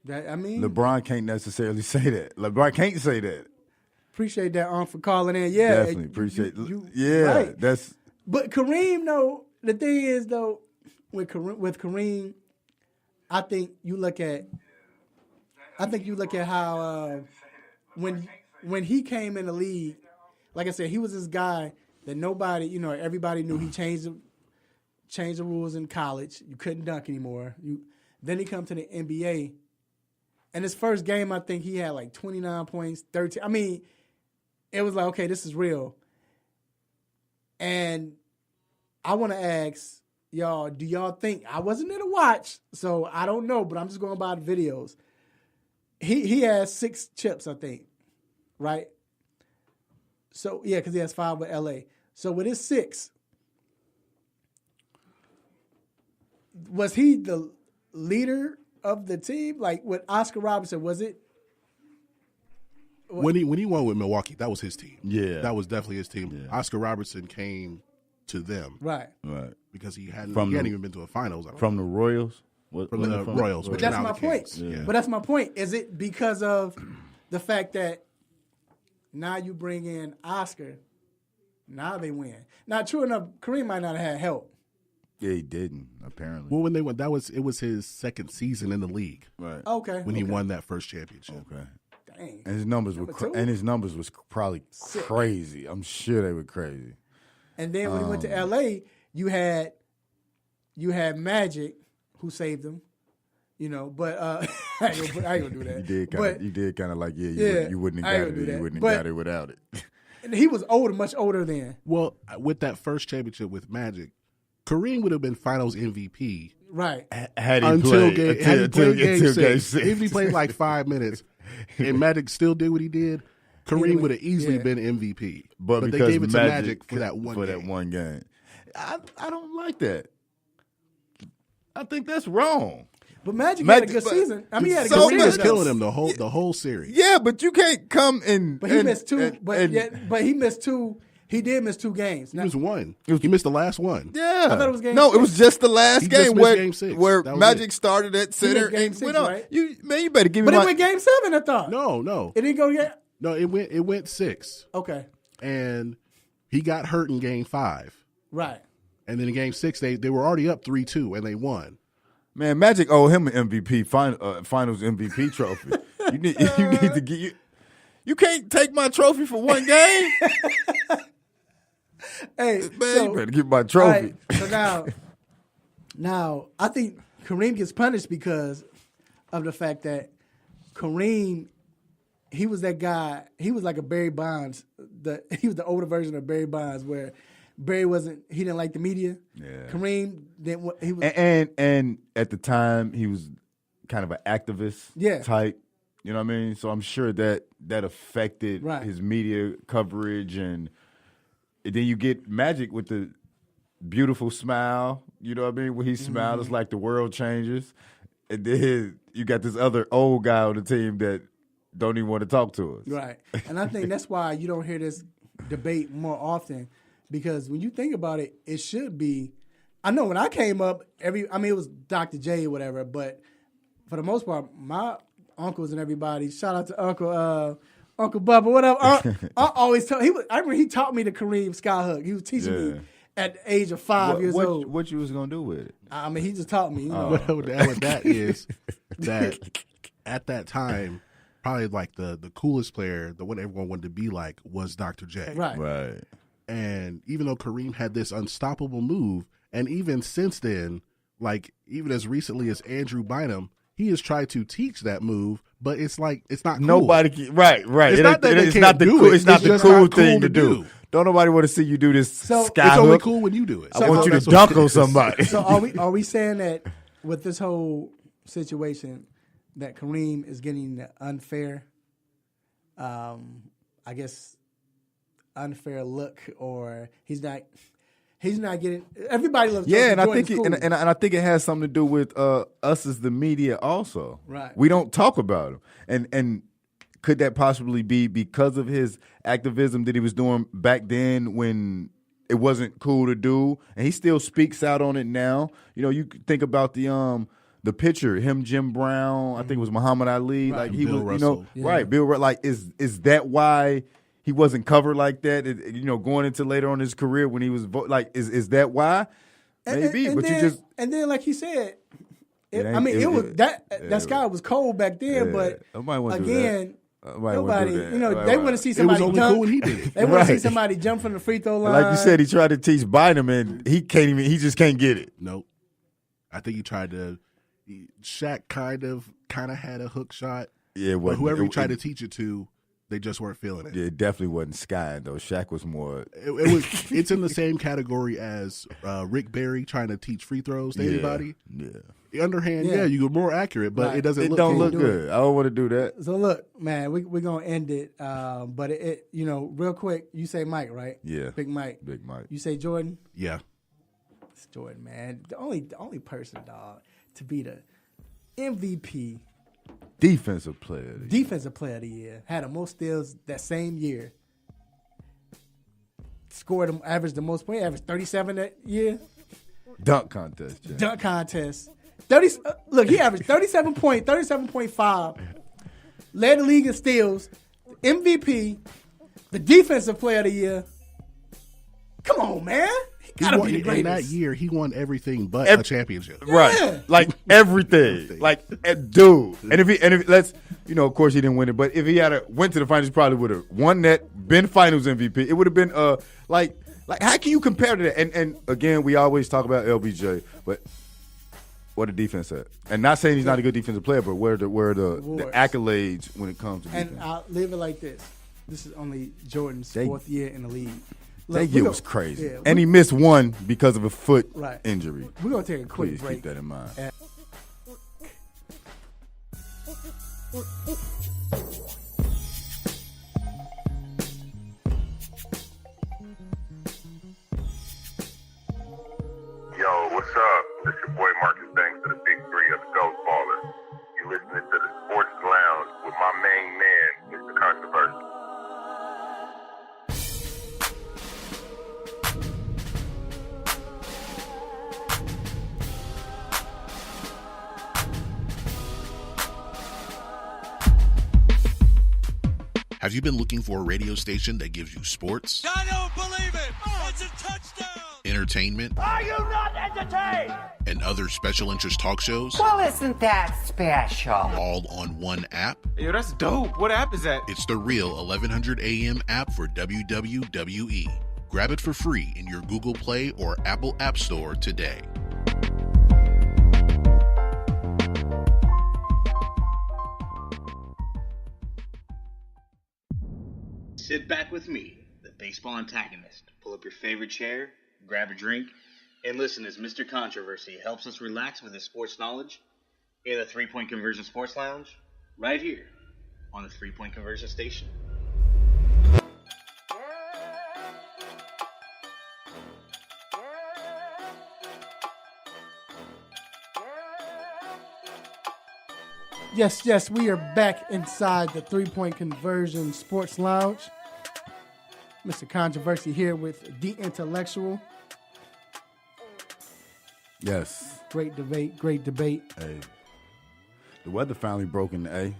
I mean, LeBron can't necessarily say that. LeBron can't say that. Appreciate that for calling in. Yeah, Definitely appreciate. Right. That's. But Kareem, though, the thing is, though, with Kareem, I think you look at how when he came in the league, like I said, he was this guy that nobody, everybody knew. He changed the rules in college. You couldn't dunk anymore. Then he come to the NBA, and his first game, I think he had like 29 points, 13. I mean, it was like, okay, this is real. And I want to ask y'all, do y'all think, I wasn't there to watch, so I don't know, but I'm just going by the videos. He has 6 chips, I think, right? So, yeah, because he has 5 with LA. So with his 6, was he the leader of the team? Like with Oscar Robertson, was it? When he won with Milwaukee, that was his team. Yeah. That was definitely his team. Yeah. Oscar Robertson came to them. Right. Because he hadn't even been to a finals. From the Royals? From the Royals. But that's my point. Yeah. But that's my point. Is it because of the fact that now you bring in Oscar, now they win? Now, true enough, Kareem might not have had help. Yeah, he didn't, apparently. Well, when they went, it was his second season in the league. Right. Okay. When he won that first championship. Okay. Dang. And his numbers was probably crazy. I'm sure they were crazy. And then when he went to LA, you had Magic, who saved him, But I ain't gonna do that. You did kind of like you wouldn't have got it. You wouldn't have got it without it. And he was much older then. Well, with that first championship with Magic, Kareem would have been Finals MVP. Right. Had he played game 6. If he played like 5 minutes and Magic still did what he did, Kareem would have easily been MVP. But they gave it to Magic for that one game. I don't like that. I think that's wrong. But Magic had a good season. I mean, he had a good season. Kareem was killing him the whole series. Yeah, but you can't come in. But he missed 2. But he missed 2. He did miss 2 games. He missed 1. He missed the last one. Yeah. I thought it was game 6. It was just the last game game 6. where Magic started at center game and 6, went on. right? You better give me. But it went game 7, I thought. No. It didn't go yet. No, it went 6. Okay. And he got hurt in game 5. Right. And then in game 6, they were already up 3-2 and they won. Man, Magic owe him an MVP finals MVP trophy. You need to get you can't take my trophy for one game. Hey, man, you better get my trophy. Right, so now I think Kareem gets punished because of the fact that Kareem, he was that guy. He was like a Barry Bonds. He was the older version of Barry Bonds, where Barry he didn't like the media. Yeah. Kareem didn't. He was and at the time he was kind of an activist type. You know what I mean? So I'm sure that affected his media coverage, and then you get Magic with the beautiful smile. You know what I mean? When he smiles, it's like the world changes. And then you got this other old guy on the team that don't even want to talk to us. Right. And I think that's why you don't hear this debate more often, because when you think about it, it should be. I know when I came up, it was Dr. J or whatever, but for the most part, my uncles and everybody, shout out to Uncle Bubba, whatever. I always tell I remember he taught me the Kareem skyhook. He was teaching me at the age of 5 years old. What you was gonna do with it? I mean, he just taught me. You know? What that is that at that time, probably like the coolest player, the one everyone wanted to be like, was Dr. J. Right. And even though Kareem had this unstoppable move, and even since then, like even as recently as Andrew Bynum, he has tried to teach that move, but it's like it's not cool. Nobody can, right. It's not that it's not the cool. It's not the cool thing to do. Don't nobody want to see you do this skyhook. It's only cool when you do it. I want you to dunk on somebody. So are we saying that with this whole situation that Kareem is getting the unfair, I guess, unfair look, or he's not getting. Everybody loves. Yeah, and I think and I think it has something to do with us as the media also. Right. We don't talk about him, and could that possibly be because of his activism that he was doing back then when it wasn't cool to do, and he still speaks out on it now. You know, you think about the pitcher, him, Jim Brown, I think it was Muhammad Ali, Right. like he Bill was, Russell. right, Bill Russell. Like, is that why he wasn't covered like that? Going into later on in his career when he was is that why? Maybe, but you just and then like he said, It I ain't- mean, it- it was it- that yeah. sky was cold back then, but Nobody wanna do that. again, Nobody wanna nobody, do that. you know, Nobody they wanna- want to see It was somebody only dunk. cool when he did it. They want to see Right. somebody jump from the free throw line. like you said, he tried to teach Bynum, and he just can't get it. Nope. I think he tried to. Shaq kind of had a hook shot. Yeah, but wasn't- whoever he it- tried it- to teach it to, they just weren't feeling it. Yeah, it definitely wasn't Sky though. Shaq was more. It was. It's in the same category as Rick Barry trying to teach free throws to anybody. Yeah. The underhand, Yeah. you go more accurate, but Right. it doesn't. It look don't cool. look good. I don't want to do that. So look, man, we're gonna end it. But it real quick, you say Mike, right? Yeah. Big Mike. Big Mike. You say Jordan? Yeah. It's Jordan, man. The only person, dog, to be the MVP, Defensive player. defensive player of the year, had the most steals that same year. Scored, averaged the most points, averaged 37 that year. Dunk contest. Jay. Dunk contest. 30. Look, he averaged 37.5. Led the league in steals. MVP. The defensive player of the year. Come on, man. He gotta be the In that greatest. year, he won everything but Ev- a championship. Right. Yeah. Like everything. Like, dude. And if let's, of course he didn't win it, but if he had went to the finals, he probably would have won that, been finals MVP. It would have been like how can you compare to that? And again, we always talk about LBJ, but what the defense at? And not saying he's not a good defensive player, but where the Awards. accolades when it comes to defense. And I'll leave it like this. This is only Jordan's They- fourth year in the league. That Look, year we was go- crazy. yeah, And we- he missed one because of a foot Right. injury. We're going to take a quick Please break. keep that in mind. And- Yo, what's up? This your boy Marcus Banks to the Big Three of the Ghost Ballers. You listening to the Sports Lounge with my main man, Mr. Controversy. Have you been looking for a radio station that gives you sports, I don't believe it! It's a touchdown! entertainment, Are you not entertained? and other special interest talk shows Well, isn't that special? all on one app? Yo, that's dope. What app is that? It's the real 1100 AM app for WWE. Grab it for free in your Google Play or Apple App Store today. Sit back with me, the baseball antagonist. Pull up your favorite chair, grab a drink, and listen as Mr. Controversy helps us relax with his sports knowledge in the 3-Point Conversion Sports Lounge, right here on the 3-Point Conversion Station. Yes, we are back inside the 3-Point Conversion Sports Lounge. Mr. Controversy here with The Intellectual. Yes. Great debate. Hey. The weather finally broke in the A.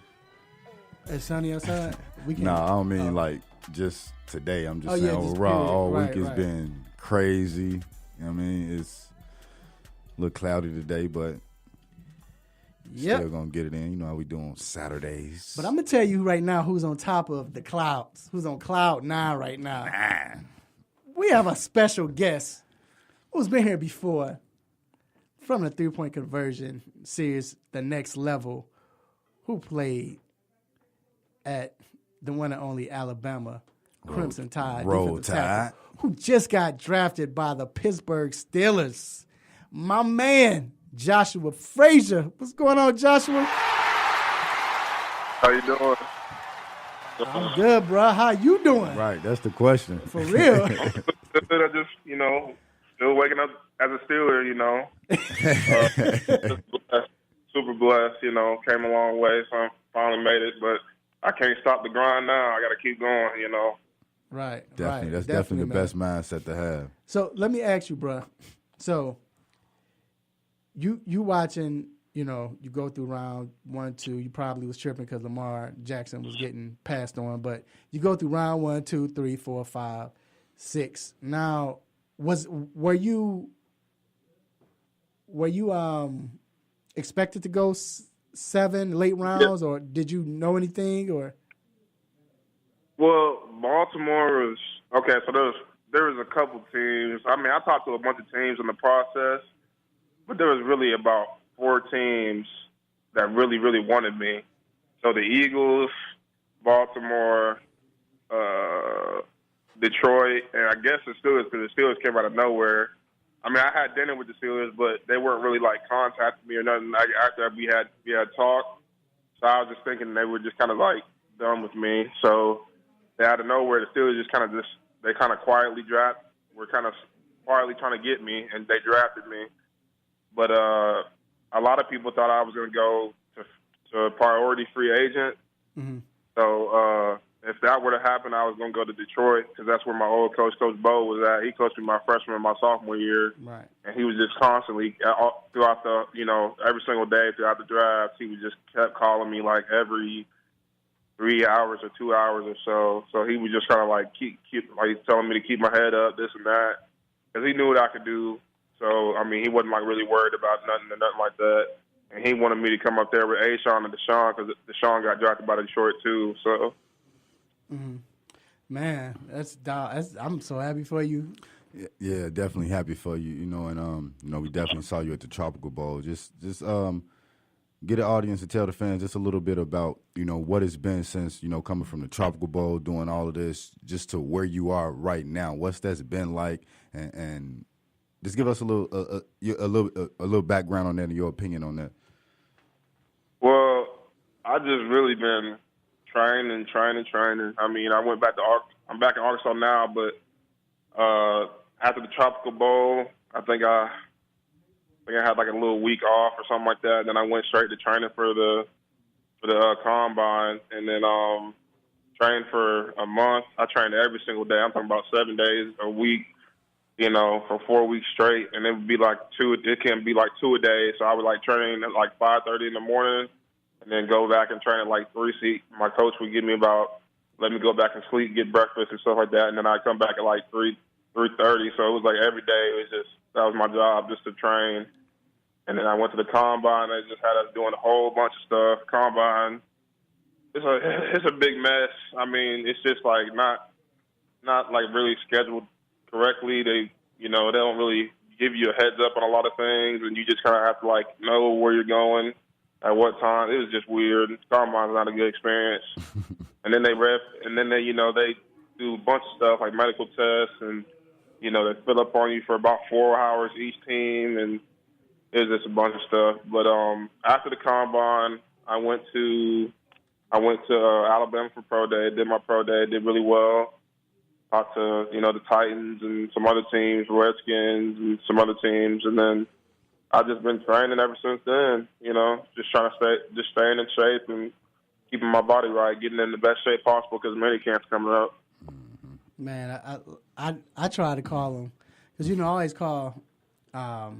It's sunny outside. We can, No, I don't mean like just today. I'm just Oh, saying yeah, just overall. period. All Right, week has right. been crazy. You know what I mean? It's a little cloudy today, but Yep. still gonna get it in. You know how we do on Saturdays. But I'm going to tell you right now who's on top of the clouds, who's on cloud 9 right now. We have a special guest who's been here before from the 3-Point Conversion series, The Next Level, who played at the one and only Alabama Crimson Tide. Roll defensive tackle, Tide. who just got drafted by the Pittsburgh Steelers. My man, Joshua Frazier. What's going on, Joshua? How you doing? I'm good, bro. How you doing? Right, that's the question. For real. I just, still waking up as a Steeler, super blessed, came a long way, so I finally made it, but I can't stop the grind now. I got to keep going, Right. Definitely. Right. That's definitely the man. best mindset to have. So let me ask you, bro. So you watching, you go through round 1, 2. You probably was tripping because Lamar Jackson was getting passed on, but you go through round 1, 2, 3, 4, 5, 6. Now, were you expected to go 7 late rounds, or did you know anything, or? Well, Baltimore was okay. So there was a couple teams. I mean, I talked to a bunch of teams in the process, but there was really about 4 teams that really, really wanted me. So the Eagles, Baltimore, Detroit, and I guess the Steelers, because the Steelers came out of nowhere. I mean, I had dinner with the Steelers, but they weren't really like contacting me or nothing. After we had talked, so I was just thinking they were just kind of like done with me. So they out of nowhere, the Steelers they kind of quietly were kind of quietly trying to get me, and they drafted me. But a lot of people thought I was going to go to a priority free agent. Mm-hmm. So if that were to happen, I was going to go to Detroit because that's where my old coach, Coach Bo, was at. He coached me my freshman and my sophomore year. Right. And he was just constantly, throughout the, every single day throughout the draft, he was just kept calling me like every 3 hours or 2 hours or so. So he was just kind of like keep like telling me to keep my head up, this and that, because he knew what I could do. So, I mean, he wasn't like really worried about nothing like that. And he wanted me to come up there with Ashawn and Deshaun because Deshaun got drafted by Detroit too. So, man, I'm so happy for you. Yeah, definitely happy for you. And we definitely saw you at the Tropical Bowl. Just get the audience to tell the fans just a little bit about what it's been since coming from the Tropical Bowl, doing all of this, just to where you are right now. What's that's been like, and just give us a little background on that and your opinion on that. Well, I just really been training. I mean, I'm back in Arkansas now, but after the Tropical Bowl, I think I had like a little week off or something like that. Then I went straight to training for the combine, and then trained for a month. I trained every single day. I'm talking about 7 days a week, for 4 weeks straight. And it would be like it can be like 2 a day. So I would like train at like 5:30 in the morning, and then go back and train at like 3. My coach would give me let me go back and sleep, get breakfast and stuff like that, and then I'd come back at like 3:30. So it was like every day. That was my job, just to train. And then I went to the combine. They just had us doing a whole bunch of stuff. Combine, it's a big mess. I mean, it's just like not like really scheduled correctly. They don't really give you a heads up on a lot of things, and you just kind of have to like know where you're going at what time. It was just weird. Combine's not a good experience. And then they do a bunch of stuff like medical tests, and they fill up on you for about 4 hours each team, and it was just a bunch of stuff. But after the combine, I went to Alabama for pro day. Did my pro day. Did really well. Talked to the Titans and some other teams, Redskins and some other teams, and then I've just been training ever since then. Just trying to staying in shape and keeping my body right, getting in the best shape possible because minicamp's coming up. Man, I try to call him because I always call. I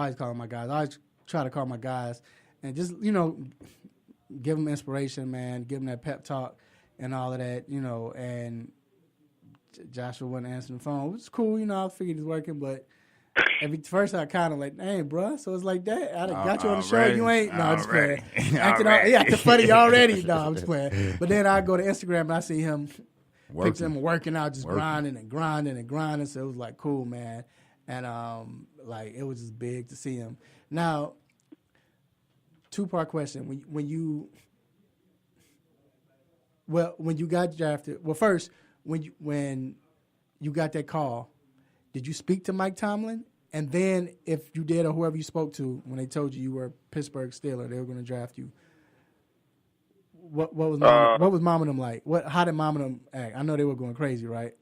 always call my guys. I always try to call my guys and just, give them inspiration, man, give them that pep talk and all of that, and Joshua wasn't answering the phone. Which is cool, I figured he's working, but first I kind of like, hey, bro, so it's like that. I done got you on the show. You ain't. No, I'm just playing. Acting funny already. No, I'm just playing. But then I go to Instagram and I see him, picture him working out, just grinding. So it was like, cool, man. And it was just big to see him. Now, 2-part question: when you got drafted, first when you got that call, did you speak to Mike Tomlin? And then, if you did, or whoever you spoke to, when they told you were a Pittsburgh Steeler, they were going to draft you. What was Mom and them like? How did Mom and them act? I know they were going crazy, right?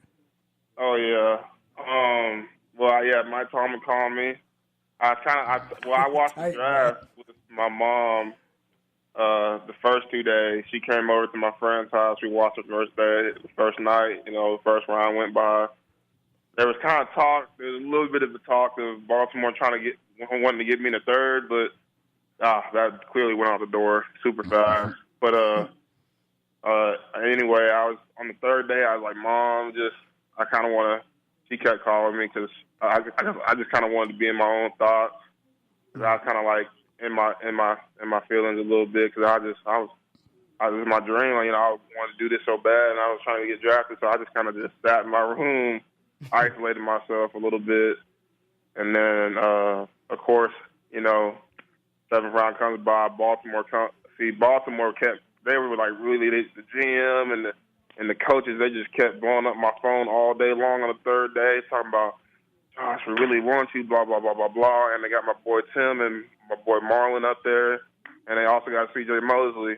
Oh yeah. Mike Tomlin called me. I watched the draft with my mom, the first 2 days. She came over to my friend's house. We watched the first day, the first night. The first round went by. There was kind of talk. There was a little bit of the talk of Baltimore wanting to get me in the third, but that clearly went out the door super fast. But anyway, I was on the third day. I was like, Mom, I kind of want to. She kept calling me because I just kind of wanted to be in my own thoughts. I was kind of like in my feelings a little bit because I was my dream. I wanted to do this so bad, and I was trying to get drafted. So I just kind of sat in my room, isolated myself a little bit, and then of course, 7th round comes by. Baltimore kept. They were like really the GM and the coaches. They just kept blowing up my phone all day long on the third day, talking about, Josh, we really want you, blah blah blah blah blah. And they got my boy Tim and my boy Marlon up there, and they also got C.J. Mosley.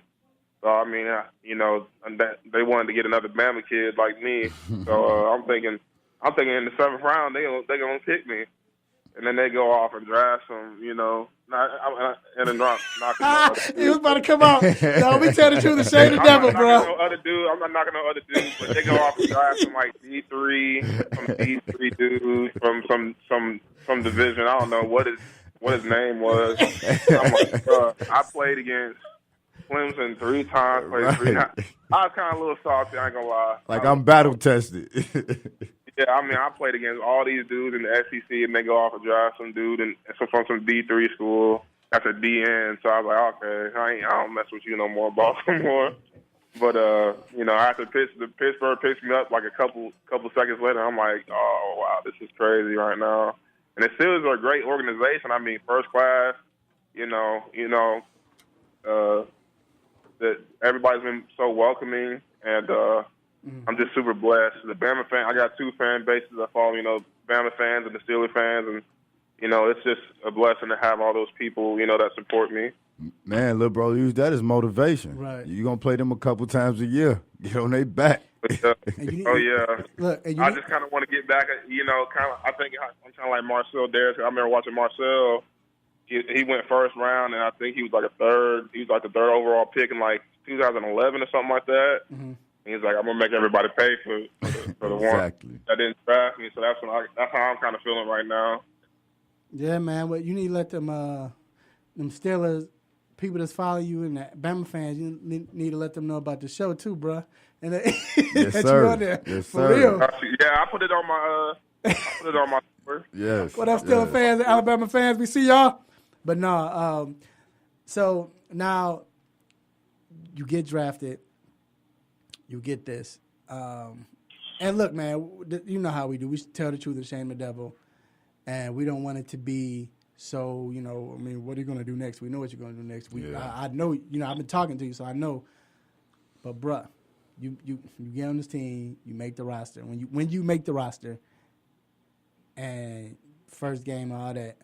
So I mean, and they wanted to get another Bama kid like me. So I'm thinking in the 7th round they gonna pick me, and then they go off and draft some, and then knock He was about to come out. No, we tell the truth, the shade the devil, bro. I'm not knocking no other dudes, but they go off and draft some like D3 dudes from some division. I don't know what his name was. I'm like, I played against Clemson 3 times. Played 3 times. I was kind of a little salty. I ain't gonna lie. Like I'm battle tested. Yeah, I mean, I played against all these dudes in the SEC, and they go off and draft some dude from some D3 school. That's a DN. So I was like, okay, I don't mess with you no more, Baltimore. But after Pittsburgh picks me up like a couple seconds later, I'm like, oh wow, this is crazy right now. And it still is a great organization. I mean, first class. That everybody's been so welcoming, and I'm just super blessed. The Bama fan, I got 2 fan bases I follow, Bama fans and the Steelers fans, and it's just a blessing to have all those people, that support me. Man, little bro, use that as motivation. Right. You're going to play them a couple times a year. Get on their back. Oh, yeah. Look, I just kind of want to get back, I think I'm kind of like Marcel Darius. I remember watching Marcel. He went first round, and I think he was like a third. He was like the 3rd overall pick in like 2011 or something like that. Mm-hmm. And he's like, I'm gonna make everybody pay for the exactly. one that didn't draft me. So that's how I'm kind of feeling right now. Yeah, man. But you need to let them Steelers people that's follow you and the Bama fans. You need to let them know about the show too, bro. And yes, sir. You on there yes, for sir. real. Yeah, I put it on my. Yes. What up, Steelers fans and Alabama fans? We see y'all. But no, so now you get drafted. You get this. And look, man, you know how we do. We tell the truth and shame the devil. And we don't want it to be so, what are you going to do next? We know what you're going to do next. I know, I've been talking to you, so I know. But, bruh, you get on this team, you make the roster. When you make the roster and first game, all that,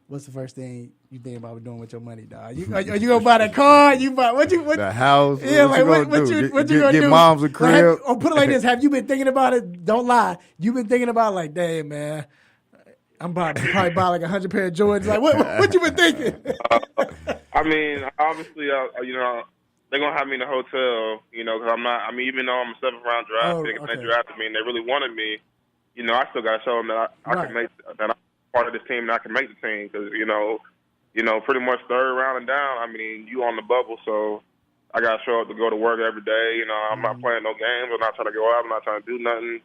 what's the first thing you think about doing with your money, dog? Are you gonna buy that car? The house? Yeah, what you gonna get do? Mom's a crib? Or put it like this: have you been thinking about it? Don't lie. You've been thinking about like, damn, man, I'm probably buy like 100 pair of Jordans. Like, what you been thinking? I mean, obviously, they're gonna have me in a hotel, because I'm not. I mean, even though I'm a 7th round draft pick, and they drafted me and they really wanted me, I still gotta show them that I can make that. I'm part of this team and I can make the team because pretty much 3rd round and down. I mean, you on the bubble, so I gotta show up to go to work every day. I'm not playing no games. I'm not trying to go out. I'm not trying to do nothing.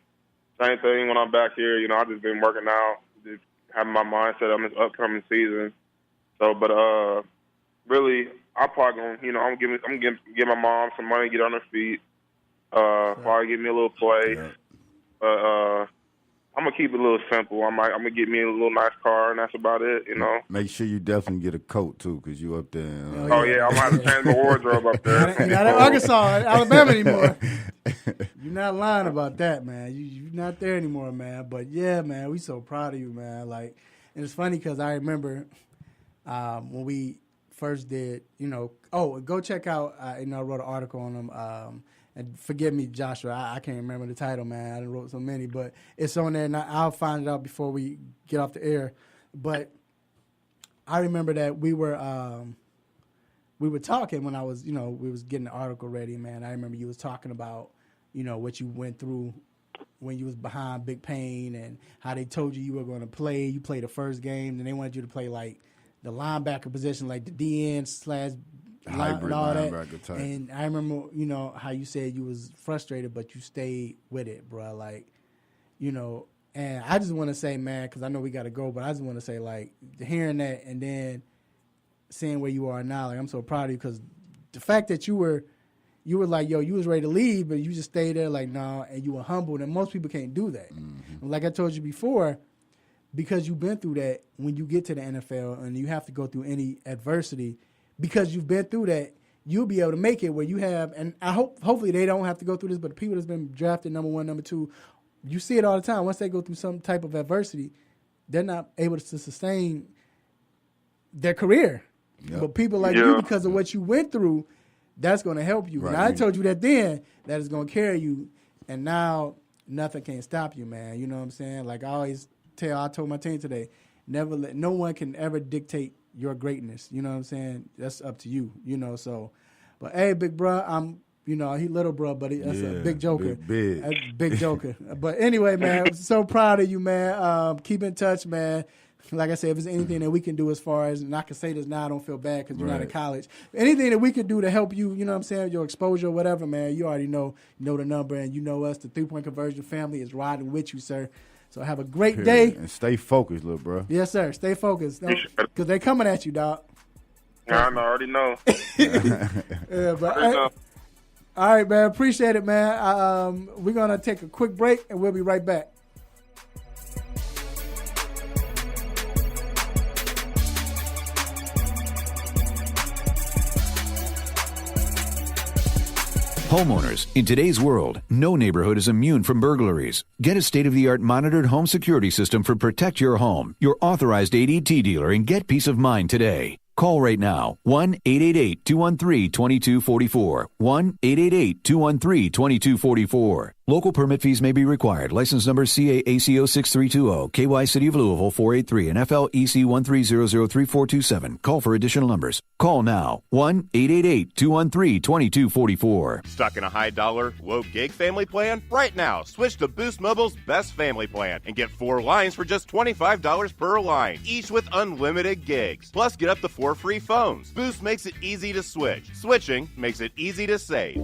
Same thing when I'm back here. I just been working out, just having my mindset on this upcoming season. So, but really, I'm probably gonna, I'm gonna give my mom some money, get on her feet. Probably give me a little play. But I'm gonna keep it a little simple. I'm gonna get me a little nice car, and that's about it. Make sure you definitely get a coat too, because you up there. I'm gonna have to change my wardrobe up there. You're not in Arkansas, Alabama anymore. You're not lying about that, man. You're not there anymore, man. But yeah, man, we so proud of you, man. Like, and it's funny because I remember when we first did, go check out. I wrote an article on them. And forgive me, Joshua, I can't remember the title, man. I done wrote so many, but it's on there, and I'll find it out before we get off the air. But I remember that we were we were talking when I was, we was getting the article ready, man. I remember you was talking about, what you went through when you was behind Big Pain and how they told you were going to play. You played the first game, and they wanted you to play like the linebacker position, like the DN / hybrid and all that. linebacker type. And I remember, how you said you was frustrated, but you stayed with it, bro. Like, and I just want to say, man, because I know we got to go, but I just want to say, like, hearing that and then seeing where you are now, like, I'm so proud of you because the fact that you were like, yo, you was ready to leave, but you just stayed there like, nah, and you were humbled, and most people can't do that. Mm-hmm. Like I told you before, because you've been through that, when you get to the NFL and you have to go through any adversity, because you've been through that, you'll be able to make it where you have, and I hopefully they don't have to go through this, but the people that's been drafted number 1, number 2, you see it all the time. Once they go through some type of adversity, they're not able to sustain their career. Yep. But people like you, because of what you went through, that's going to help you. Right. And I told you that then, that is going to carry you, and now nothing can stop you, man. You know what I'm saying? Like I told my team today, no one can ever dictate your greatness. You know what I'm saying? That's up to you, so. But, hey, big bro, he little bro, but that's a big joker. Big joker. But anyway, man, I'm so proud of you, man. Keep in touch, man. Like I said, if there's anything that we can do as far as, and I can say this now, I don't feel bad because you're not in college. Anything that we can do to help you, you know what I'm saying, your exposure or whatever, man, you already know the number, and you know us. The 3-Point Conversion family is riding with you, sir. So have a great day. And stay focused, little bro. Yes, sir. Stay focused. Because they coming at you, dog. I already know. All right, man. Appreciate it, man. We're going to take a quick break, and we'll be right back. Homeowners, in today's world, no neighborhood is immune from burglaries. Get a state-of-the-art monitored home security system for Protect Your Home, your authorized ADT dealer, and get peace of mind today. Call right now, 1-888-213-2244, 1-888-213-2244. Local permit fees may be required. License number CAACO 6320, KY City of Louisville 483, and FLEC 130033427. Call for additional numbers. Call now, 1-888-213-2244. Stuck in a high dollar, low gig family plan? Right now, switch to Boost Mobile's best family plan and get 4 lines for just $25 per line, each with unlimited gigs. Plus, get up to 4 free phones. Boost makes it easy to switch. Switching makes it easy to save.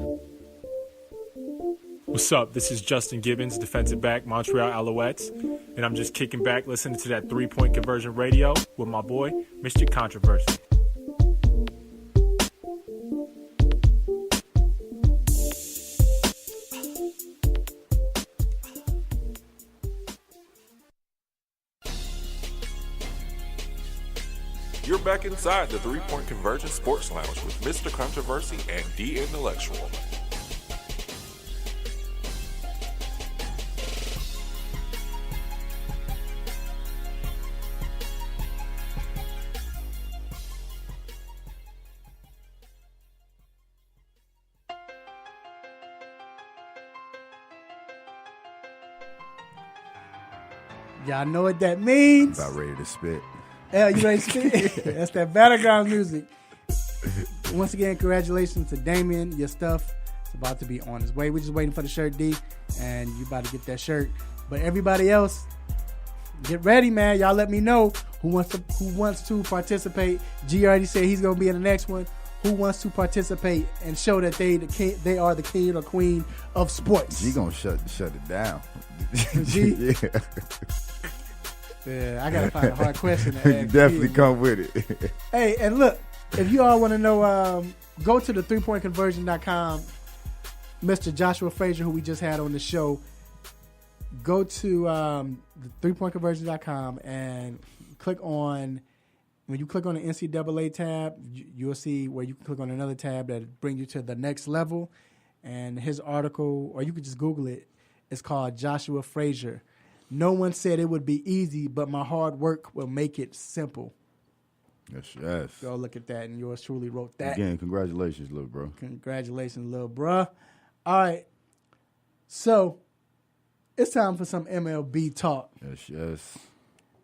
What's up? This is Justin Gibbons, defensive back, Montreal Alouettes, and I'm just kicking back listening to that 3-Point Conversion radio with my boy, Mr. Controversy. You're back inside the 3-Point Conversion Sports Lounge with Mr. Controversy and The Intellectual. Y'all know what that means. About ready to spit. Yeah, you ready to spit? That's that battleground music. Once again, congratulations to Damien. Your stuff is about to be on its way. We're just waiting for the shirt, D, and you about to get that shirt. But everybody else, get ready, man. Y'all let me know who wants to participate. G already said he's gonna be in the next one. Who wants to participate and show that they are the king or queen of sports? G gonna shut it down. G? Yeah. Yeah, I gotta find a hard question to ask. Definitely come with it. Hey, and look, if you all want to know, go to the 3pointconversion.com. Mr. Joshua Frazier, who we just had on the show, go to the 3pointconversion.com and click on. When you click on the NCAA tab, you'll see where you can click on another tab that brings you to the next level. And his article, or you could just Google it, it's called Joshua Frazier. No one said it would be easy, but my hard work will make it simple. Yes. Go look at that, and yours truly wrote that. Again, congratulations, little bro. Congratulations, little bruh. All right. So, it's time for some MLB talk. Yes.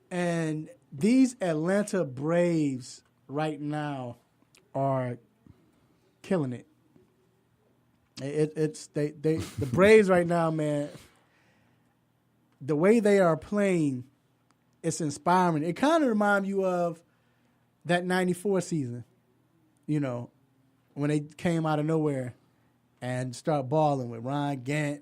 And these Atlanta Braves right now are killing it. The Braves right now, man. The way they are playing, it's inspiring. It kind of reminds you of that '94 season, when they came out of nowhere and start balling with Ron Gant,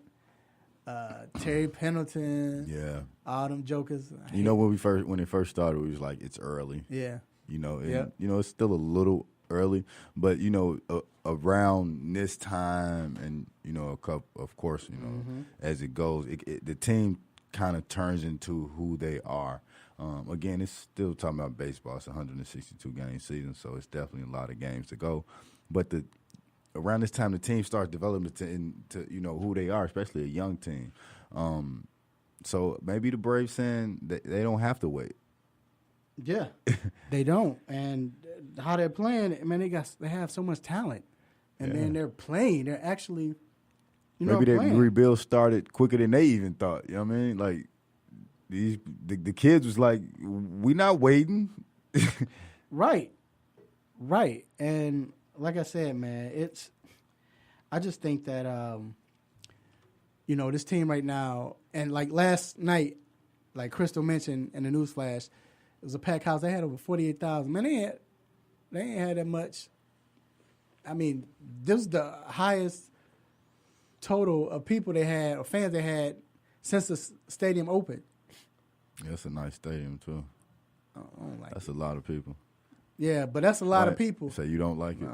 Terry Pendleton, all them jokers. When it first started, we was like, it's early. Yeah. It's still a little early, but around this time, and of course, as it goes, the team kind of turns into who they are. Again, it's still talking about baseball. It's a 162 game season, so it's definitely a lot of games to go. But around this time, the team starts developing into who they are, especially a young team. So maybe the Braves saying that they don't have to wait. Yeah, they don't. And how they're playing, man, they have so much talent, and then they're playing. They're actually, maybe their rebuild started quicker than they even thought. You know what I mean? Like the kids was like, "We not waiting." Right. And like I said, man, I just think that this team right now, and like last night, like Crystal mentioned in the news flash, it was a packed house. They had over 48,000. Man, they ain't had that much. I mean, this is the highest total of people they had, or fans they had, since the stadium opened. Yeah, it's a nice stadium too. That's a lot of people. Yeah, but that's a lot of people. So you don't like it?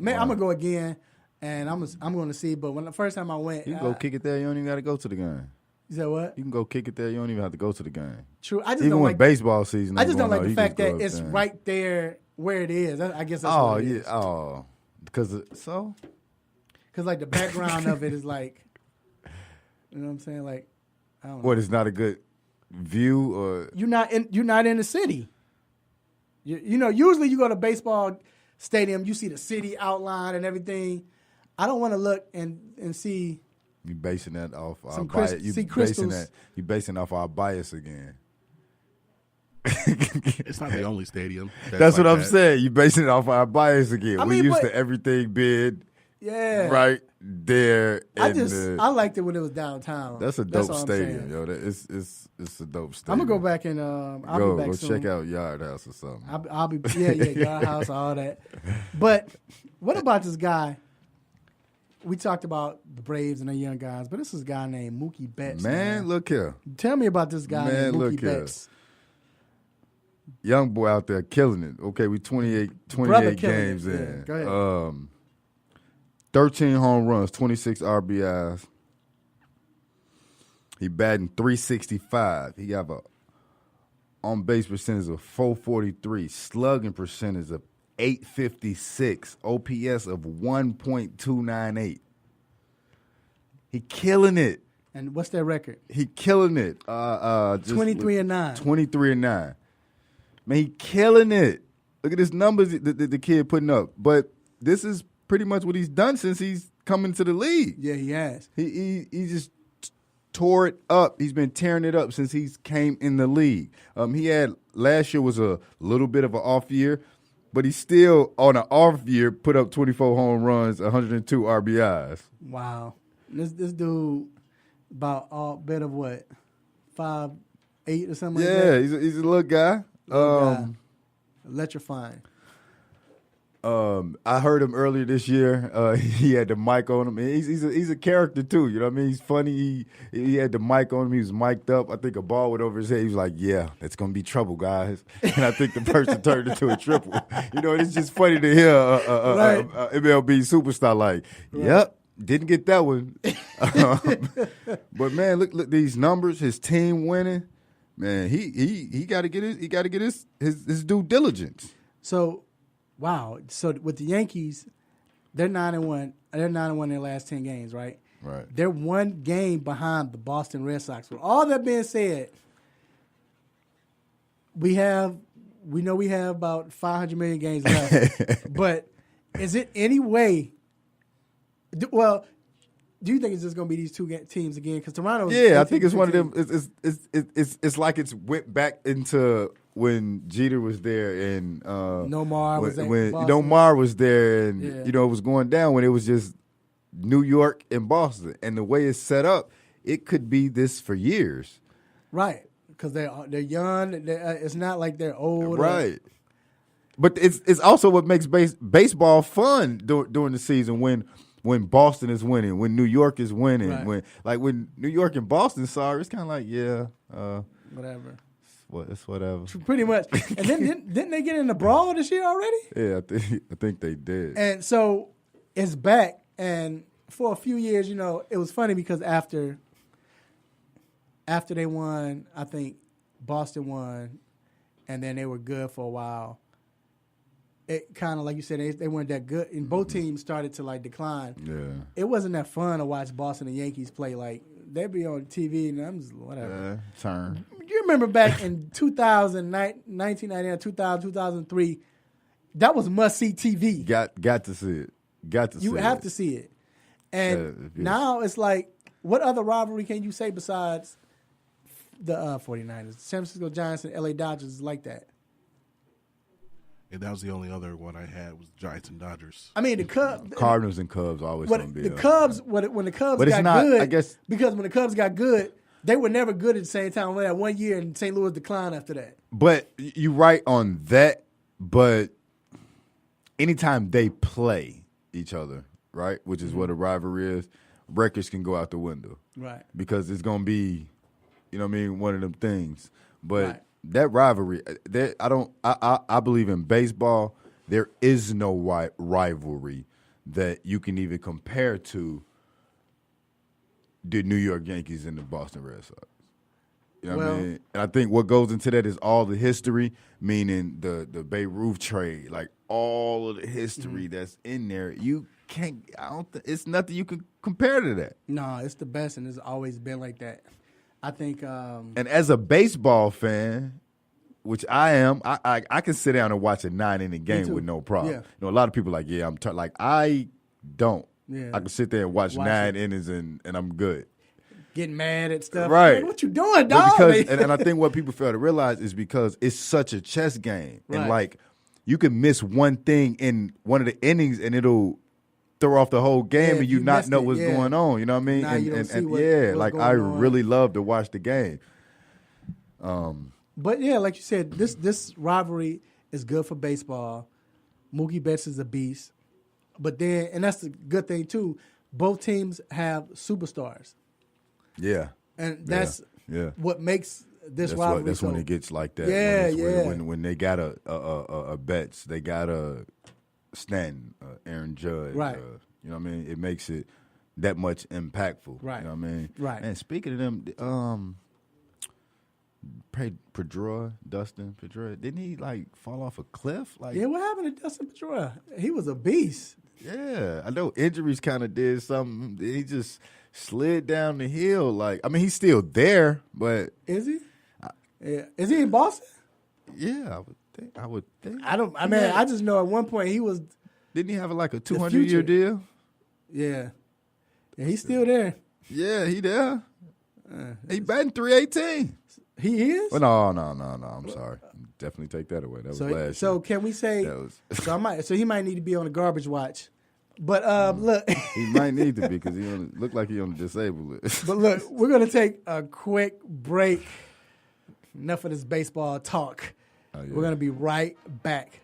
Man, I'm gonna go again, and I'm going to see. But when the first time I went, you can go kick it there. You don't even got to go to the game. You said what? You can go kick it there. You don't even have to go to the game. True. I just even don't when like baseball season. I just don't like the fact that it's right there where it is. I guess that's what it is. Because like the background of it is like, you know what I'm saying? Like, I don't know. What, it's not a good view, or you're not in the city. Usually you go to baseball stadium, you see the city outline and everything. I don't want to look and see. You basing that off our bias. You basing off our bias again. It's not the only stadium. That's what I'm saying. You basing it off our bias again. We used to everything big. Yeah. Right there. I liked it when it was downtown. That's a dope stadium, yo. It's a dope stadium. I'm gonna go back and I'll be back soon. Check out Yard House or something. I'll be Yard House, all that. But what about this guy? We talked about the Braves and the young guys, but this is a guy named Mookie Betts. Man, look here. Tell me about this guy named Mookie Betts. Young boy out there killing it. Okay, we 28 games in. Yeah, go ahead. 13 home runs, 26 RBIs. He batting .365. He got a on-base percentage of .443, slugging percentage of .856, OPS of 1.298. He killing it. And what's their record? He killing it. 23-9. 23-9. Man, he killing it. Look at his numbers the kid putting up. But this is pretty much what he's done since he's come into the league. Yeah, he has. He just tore it up. He's been tearing it up since he's came in the league. He had last year was a little bit of an off year, but he still on an off year put up 24 home runs, 102 RBIs. Wow, this dude about a bit of what 5'8" or something. Yeah, like that? he's a little guy. Electrifying. I heard him earlier this year. He had the mic on him. He's a character too. You know what I mean? He's funny. He had the mic on him. He was mic'd up. I think a ball went over his head. He was like, "Yeah, it's gonna be trouble, guys." And I think the person turned into a triple. It's just funny to hear a MLB superstar like, "Yep, didn't get that one." But man, look these numbers. His team winning. Man, he got to get his due diligence. So. Wow. So with the Yankees, they're 9-1. They're 9-1 in their last 10 games, right? Right. They're one game behind the Boston Red Sox. With all that being said, we know we have about 500 million games left. But is it any way? Well, do you think it's just going to be these two teams again? Because Toronto. Yeah, I think it's one of them. It's like it's went back into when Jeter was there and Nomar was when Boston. Nomar was there and Yeah. it was going down when it was just New York and Boston, and the way it's set up, it could be this for years. Right, because they're young. It's not like they're old. Right. But it's also what makes baseball fun during the season when Boston is winning, when New York is winning, Right. when New York and Boston saw it, it's kind of like Whatever. It's whatever. Pretty much. And then didn't they get in the brawl this year already? Yeah, I think they did. And so it's back. And for a few years, it was funny because after they won, I think Boston won, and then they were good for a while. It kind of, like you said, they weren't that good, and both teams started to decline. Yeah, it wasn't that fun to watch Boston and Yankees play. Like they'd be on TV, and I'm just whatever. Turn. You remember back in 1999, 2000, 2003, that was must see TV. Got to see it. You have to see it. And now it's like, what other rivalry can you say besides the 49ers? San Francisco Giants and LA Dodgers is like that. And that was the only other one I had was Giants and Dodgers. I mean, the Cubs. Cardinals and Cubs always going to be. The Cubs, when the Cubs got good, I guess, because when the Cubs got good, they were never good at the same time. We had 1 year and St. Louis declined after that. But you're right on that. But anytime they play each other, right, which is what a rivalry is, records can go out the window. Right. Because it's going to be, one of them things. But that rivalry, I believe in baseball, there is no rivalry that you can even compare to the New York Yankees and the Boston Red Sox. You know what I mean? And I think what goes into that is all the history, meaning the Babe Ruth trade, like all of the history that's in there. You can't. It's nothing you can compare to that. No, it's the best, and it's always been like that. I think. And as a baseball fan, which I am, I can sit down and watch a 9-inning game with no problem. Yeah. A lot of people are like, I'm like I don't. Yeah. I can sit there and watch 9 innings and I'm good. Getting mad at stuff. Right. Man, what you doing, dog? Because, and I think what people fail to realize is because it's such a chess game. Right. And, like, you can miss one thing in one of the innings and it'll throw off the whole game and you not know what's going on. You know what I mean? Now you don't see what's like, going I on. really love to watch the game. But, yeah, like you said, this rivalry is good for baseball. Mookie Betts is a beast. But then, and that's the good thing, too, both teams have superstars. Yeah. And that's what makes this rivalry. That's when it gets like that. Yeah, When they got a Betts, they got a Stanton, Aaron Judge. Right. You know what I mean? It makes it that much impactful. Right. You know what I mean? Right. And speaking of them, Dustin Pedroia, didn't he fall off a cliff? Yeah, what happened to Dustin Pedroia? He was a beast. Yeah, I know injuries kind of did something. He just slid down the hill. He's still there, but is he? Yeah, is he in Boston? Yeah, I would think. I just know at one point he was. Didn't he have a 200-year deal? Yeah, he's still there. Yeah, he there. He batting .318. He is? Well, no. I'm sorry. Definitely take that away. That was last year. So can we say? So he might need to be on a garbage watch. But look, he might need to be because he look like he on the disabled list. But look, we're gonna take a quick break. Enough of this baseball talk. Oh, yeah. We're gonna be right back.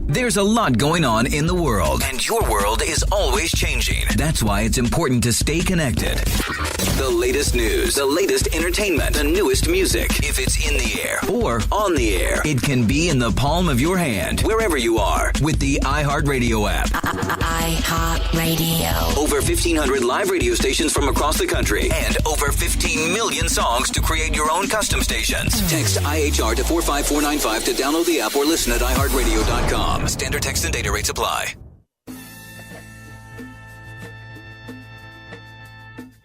There's a lot going on in the world, and your world is always changing. That's why it's important to stay connected. The latest news, the latest entertainment, the newest music. If it's in the air or on the air, it can be in the palm of your hand, wherever you are, with the iHeartRadio app. iHeartRadio. Over 1,500 live radio stations from across the country, and over 15 million songs to create your own custom stations. Text IHR to 45495 to download the app or listen at iHeartRadio.com. Standard text and data rates apply.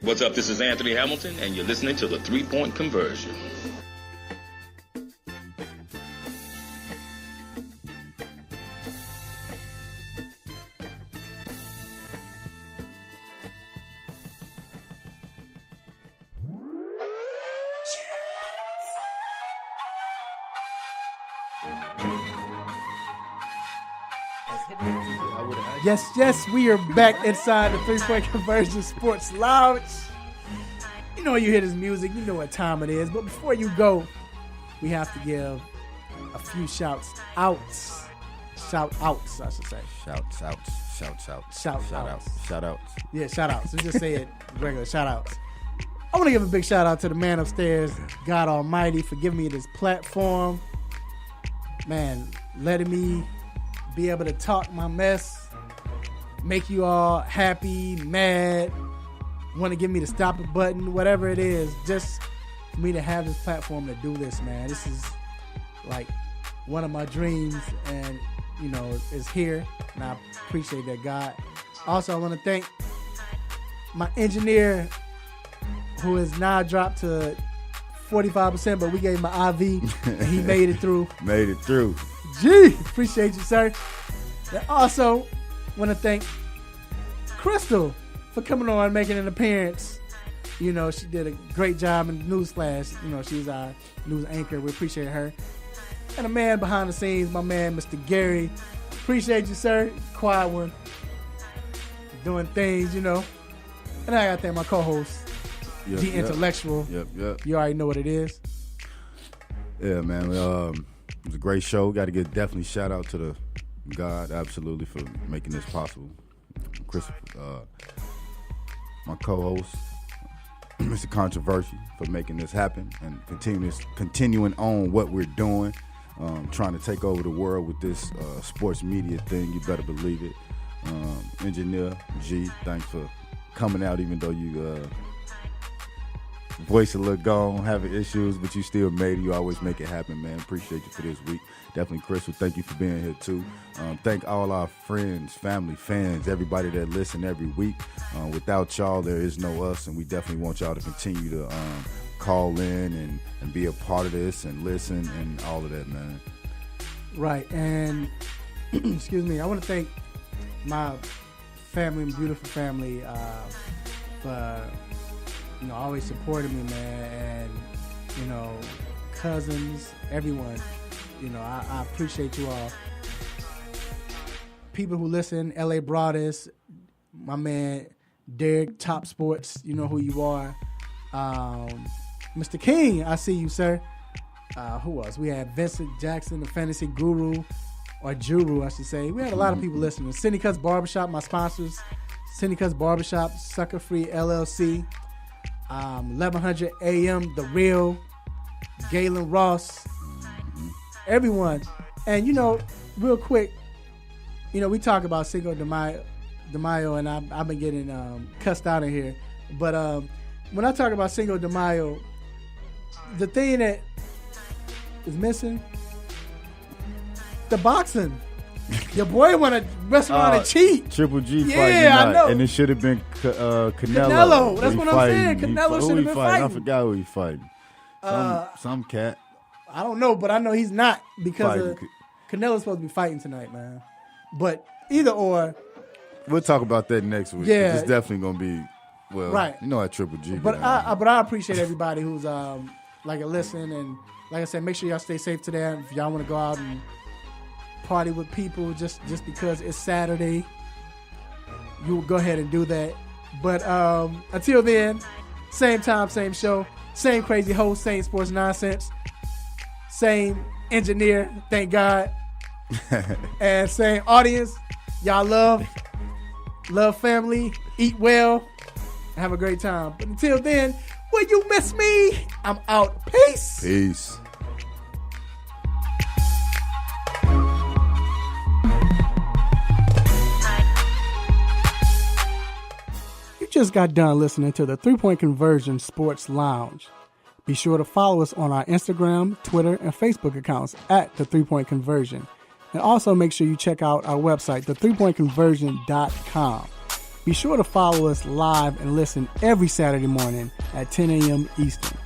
What's up? This is Anthony Hamilton, and you're listening to the 3-Point Conversion. Yes, we are back inside the 3-Point Conversion Sports Lounge. You know you hear this music, you know what time it is. But before you go, we have to give a few shout-outs, I should say. Shout-outs. Yeah, shout-outs. Let's just say it regular, shout-outs. I want to give a big shout-out to the man upstairs, God Almighty, for giving me this platform. Man, letting me be able to talk my mess, make you all happy, mad, want to give me the stop it button, whatever it is, just for me to have this platform to do this, man. This is like one of my dreams, and you know, it's here, and I appreciate that, God. Also, I want to thank my engineer, who has now dropped to 45%, but we gave him an IV, and he made it through. Gee, appreciate you, sir. And also, want to thank Crystal for coming on and making an appearance. You know, she did a great job in Newsflash. You know, she's our news anchor. We appreciate her. And a man behind the scenes, my man, Mr. Gary. Appreciate you, sir. Quiet one. Doing things, you know. And I got to thank my co-host, The Intellectual. Yep. You already know what it is. Yeah, man. It was a great show. Got to give definitely shout out to the God, absolutely, for making this possible. Chris, my co-host, Mr. Controversy, for making this happen and continuing on what we're doing, trying to take over the world with this sports media thing. You better believe it. Engineer G, thanks for coming out, even though you voice a little gone, having issues, but you still made it. You always make it happen, man. Appreciate you for this week. Definitely, Crystal, thank you for being here, too. Thank all our friends, family, fans, everybody that listen every week. Without y'all, there is no us, and we definitely want y'all to continue to call in and be a part of this and listen and all of that, man. Right, and excuse me, I want to thank my family, beautiful family, for always supporting me, man, and cousins, everyone. I appreciate you all. People who listen, LA Broadest, my man Derek, Top Sports, you know who you are. Mr. King, I see you, sir. Who else? We had Vincent Jackson, the Fantasy Guru, or Juru, I should say. We had a lot of people listening. Cindy Cuts Barbershop, my sponsors. Cindy Cuts Barbershop, Sucker Free LLC. 1100 AM, The Real, Galen Ross, everyone. And, real quick, we talk about Cinco de Mayo, and I've been getting cussed out of here. But when I talk about Cinco de Mayo, the thing that is missing, the boxing. Your boy want to mess around and cheat. Triple G fighting tonight. I know. And it should have been Canelo. That's what I'm saying. Canelo should have been fighting. I forgot who he fighting. Some cat. I don't know, but I know he's not because Canelo's supposed to be fighting tonight, man. But either or. We'll talk about that next week. Yeah. It's definitely going to be, right. You know how Triple G But I appreciate everybody who's listen, and like I said, make sure y'all stay safe today. If y'all want to go out and party with people just because it's Saturday, you will go ahead and do that. But until then, same time, same show, same crazy host, same sports nonsense, same engineer, thank God, and same audience. Y'all love family, eat well, and have a great time. But until then, will you miss me? I'm out. Peace. Just got done listening to the 3-Point Conversion Sports Lounge. Be sure to follow us on our Instagram, Twitter, and Facebook accounts at the 3-Point Conversion. And also make sure you check out our website, the3pointconversion.com. Be sure to follow us live and listen every Saturday morning at 10 a.m. Eastern.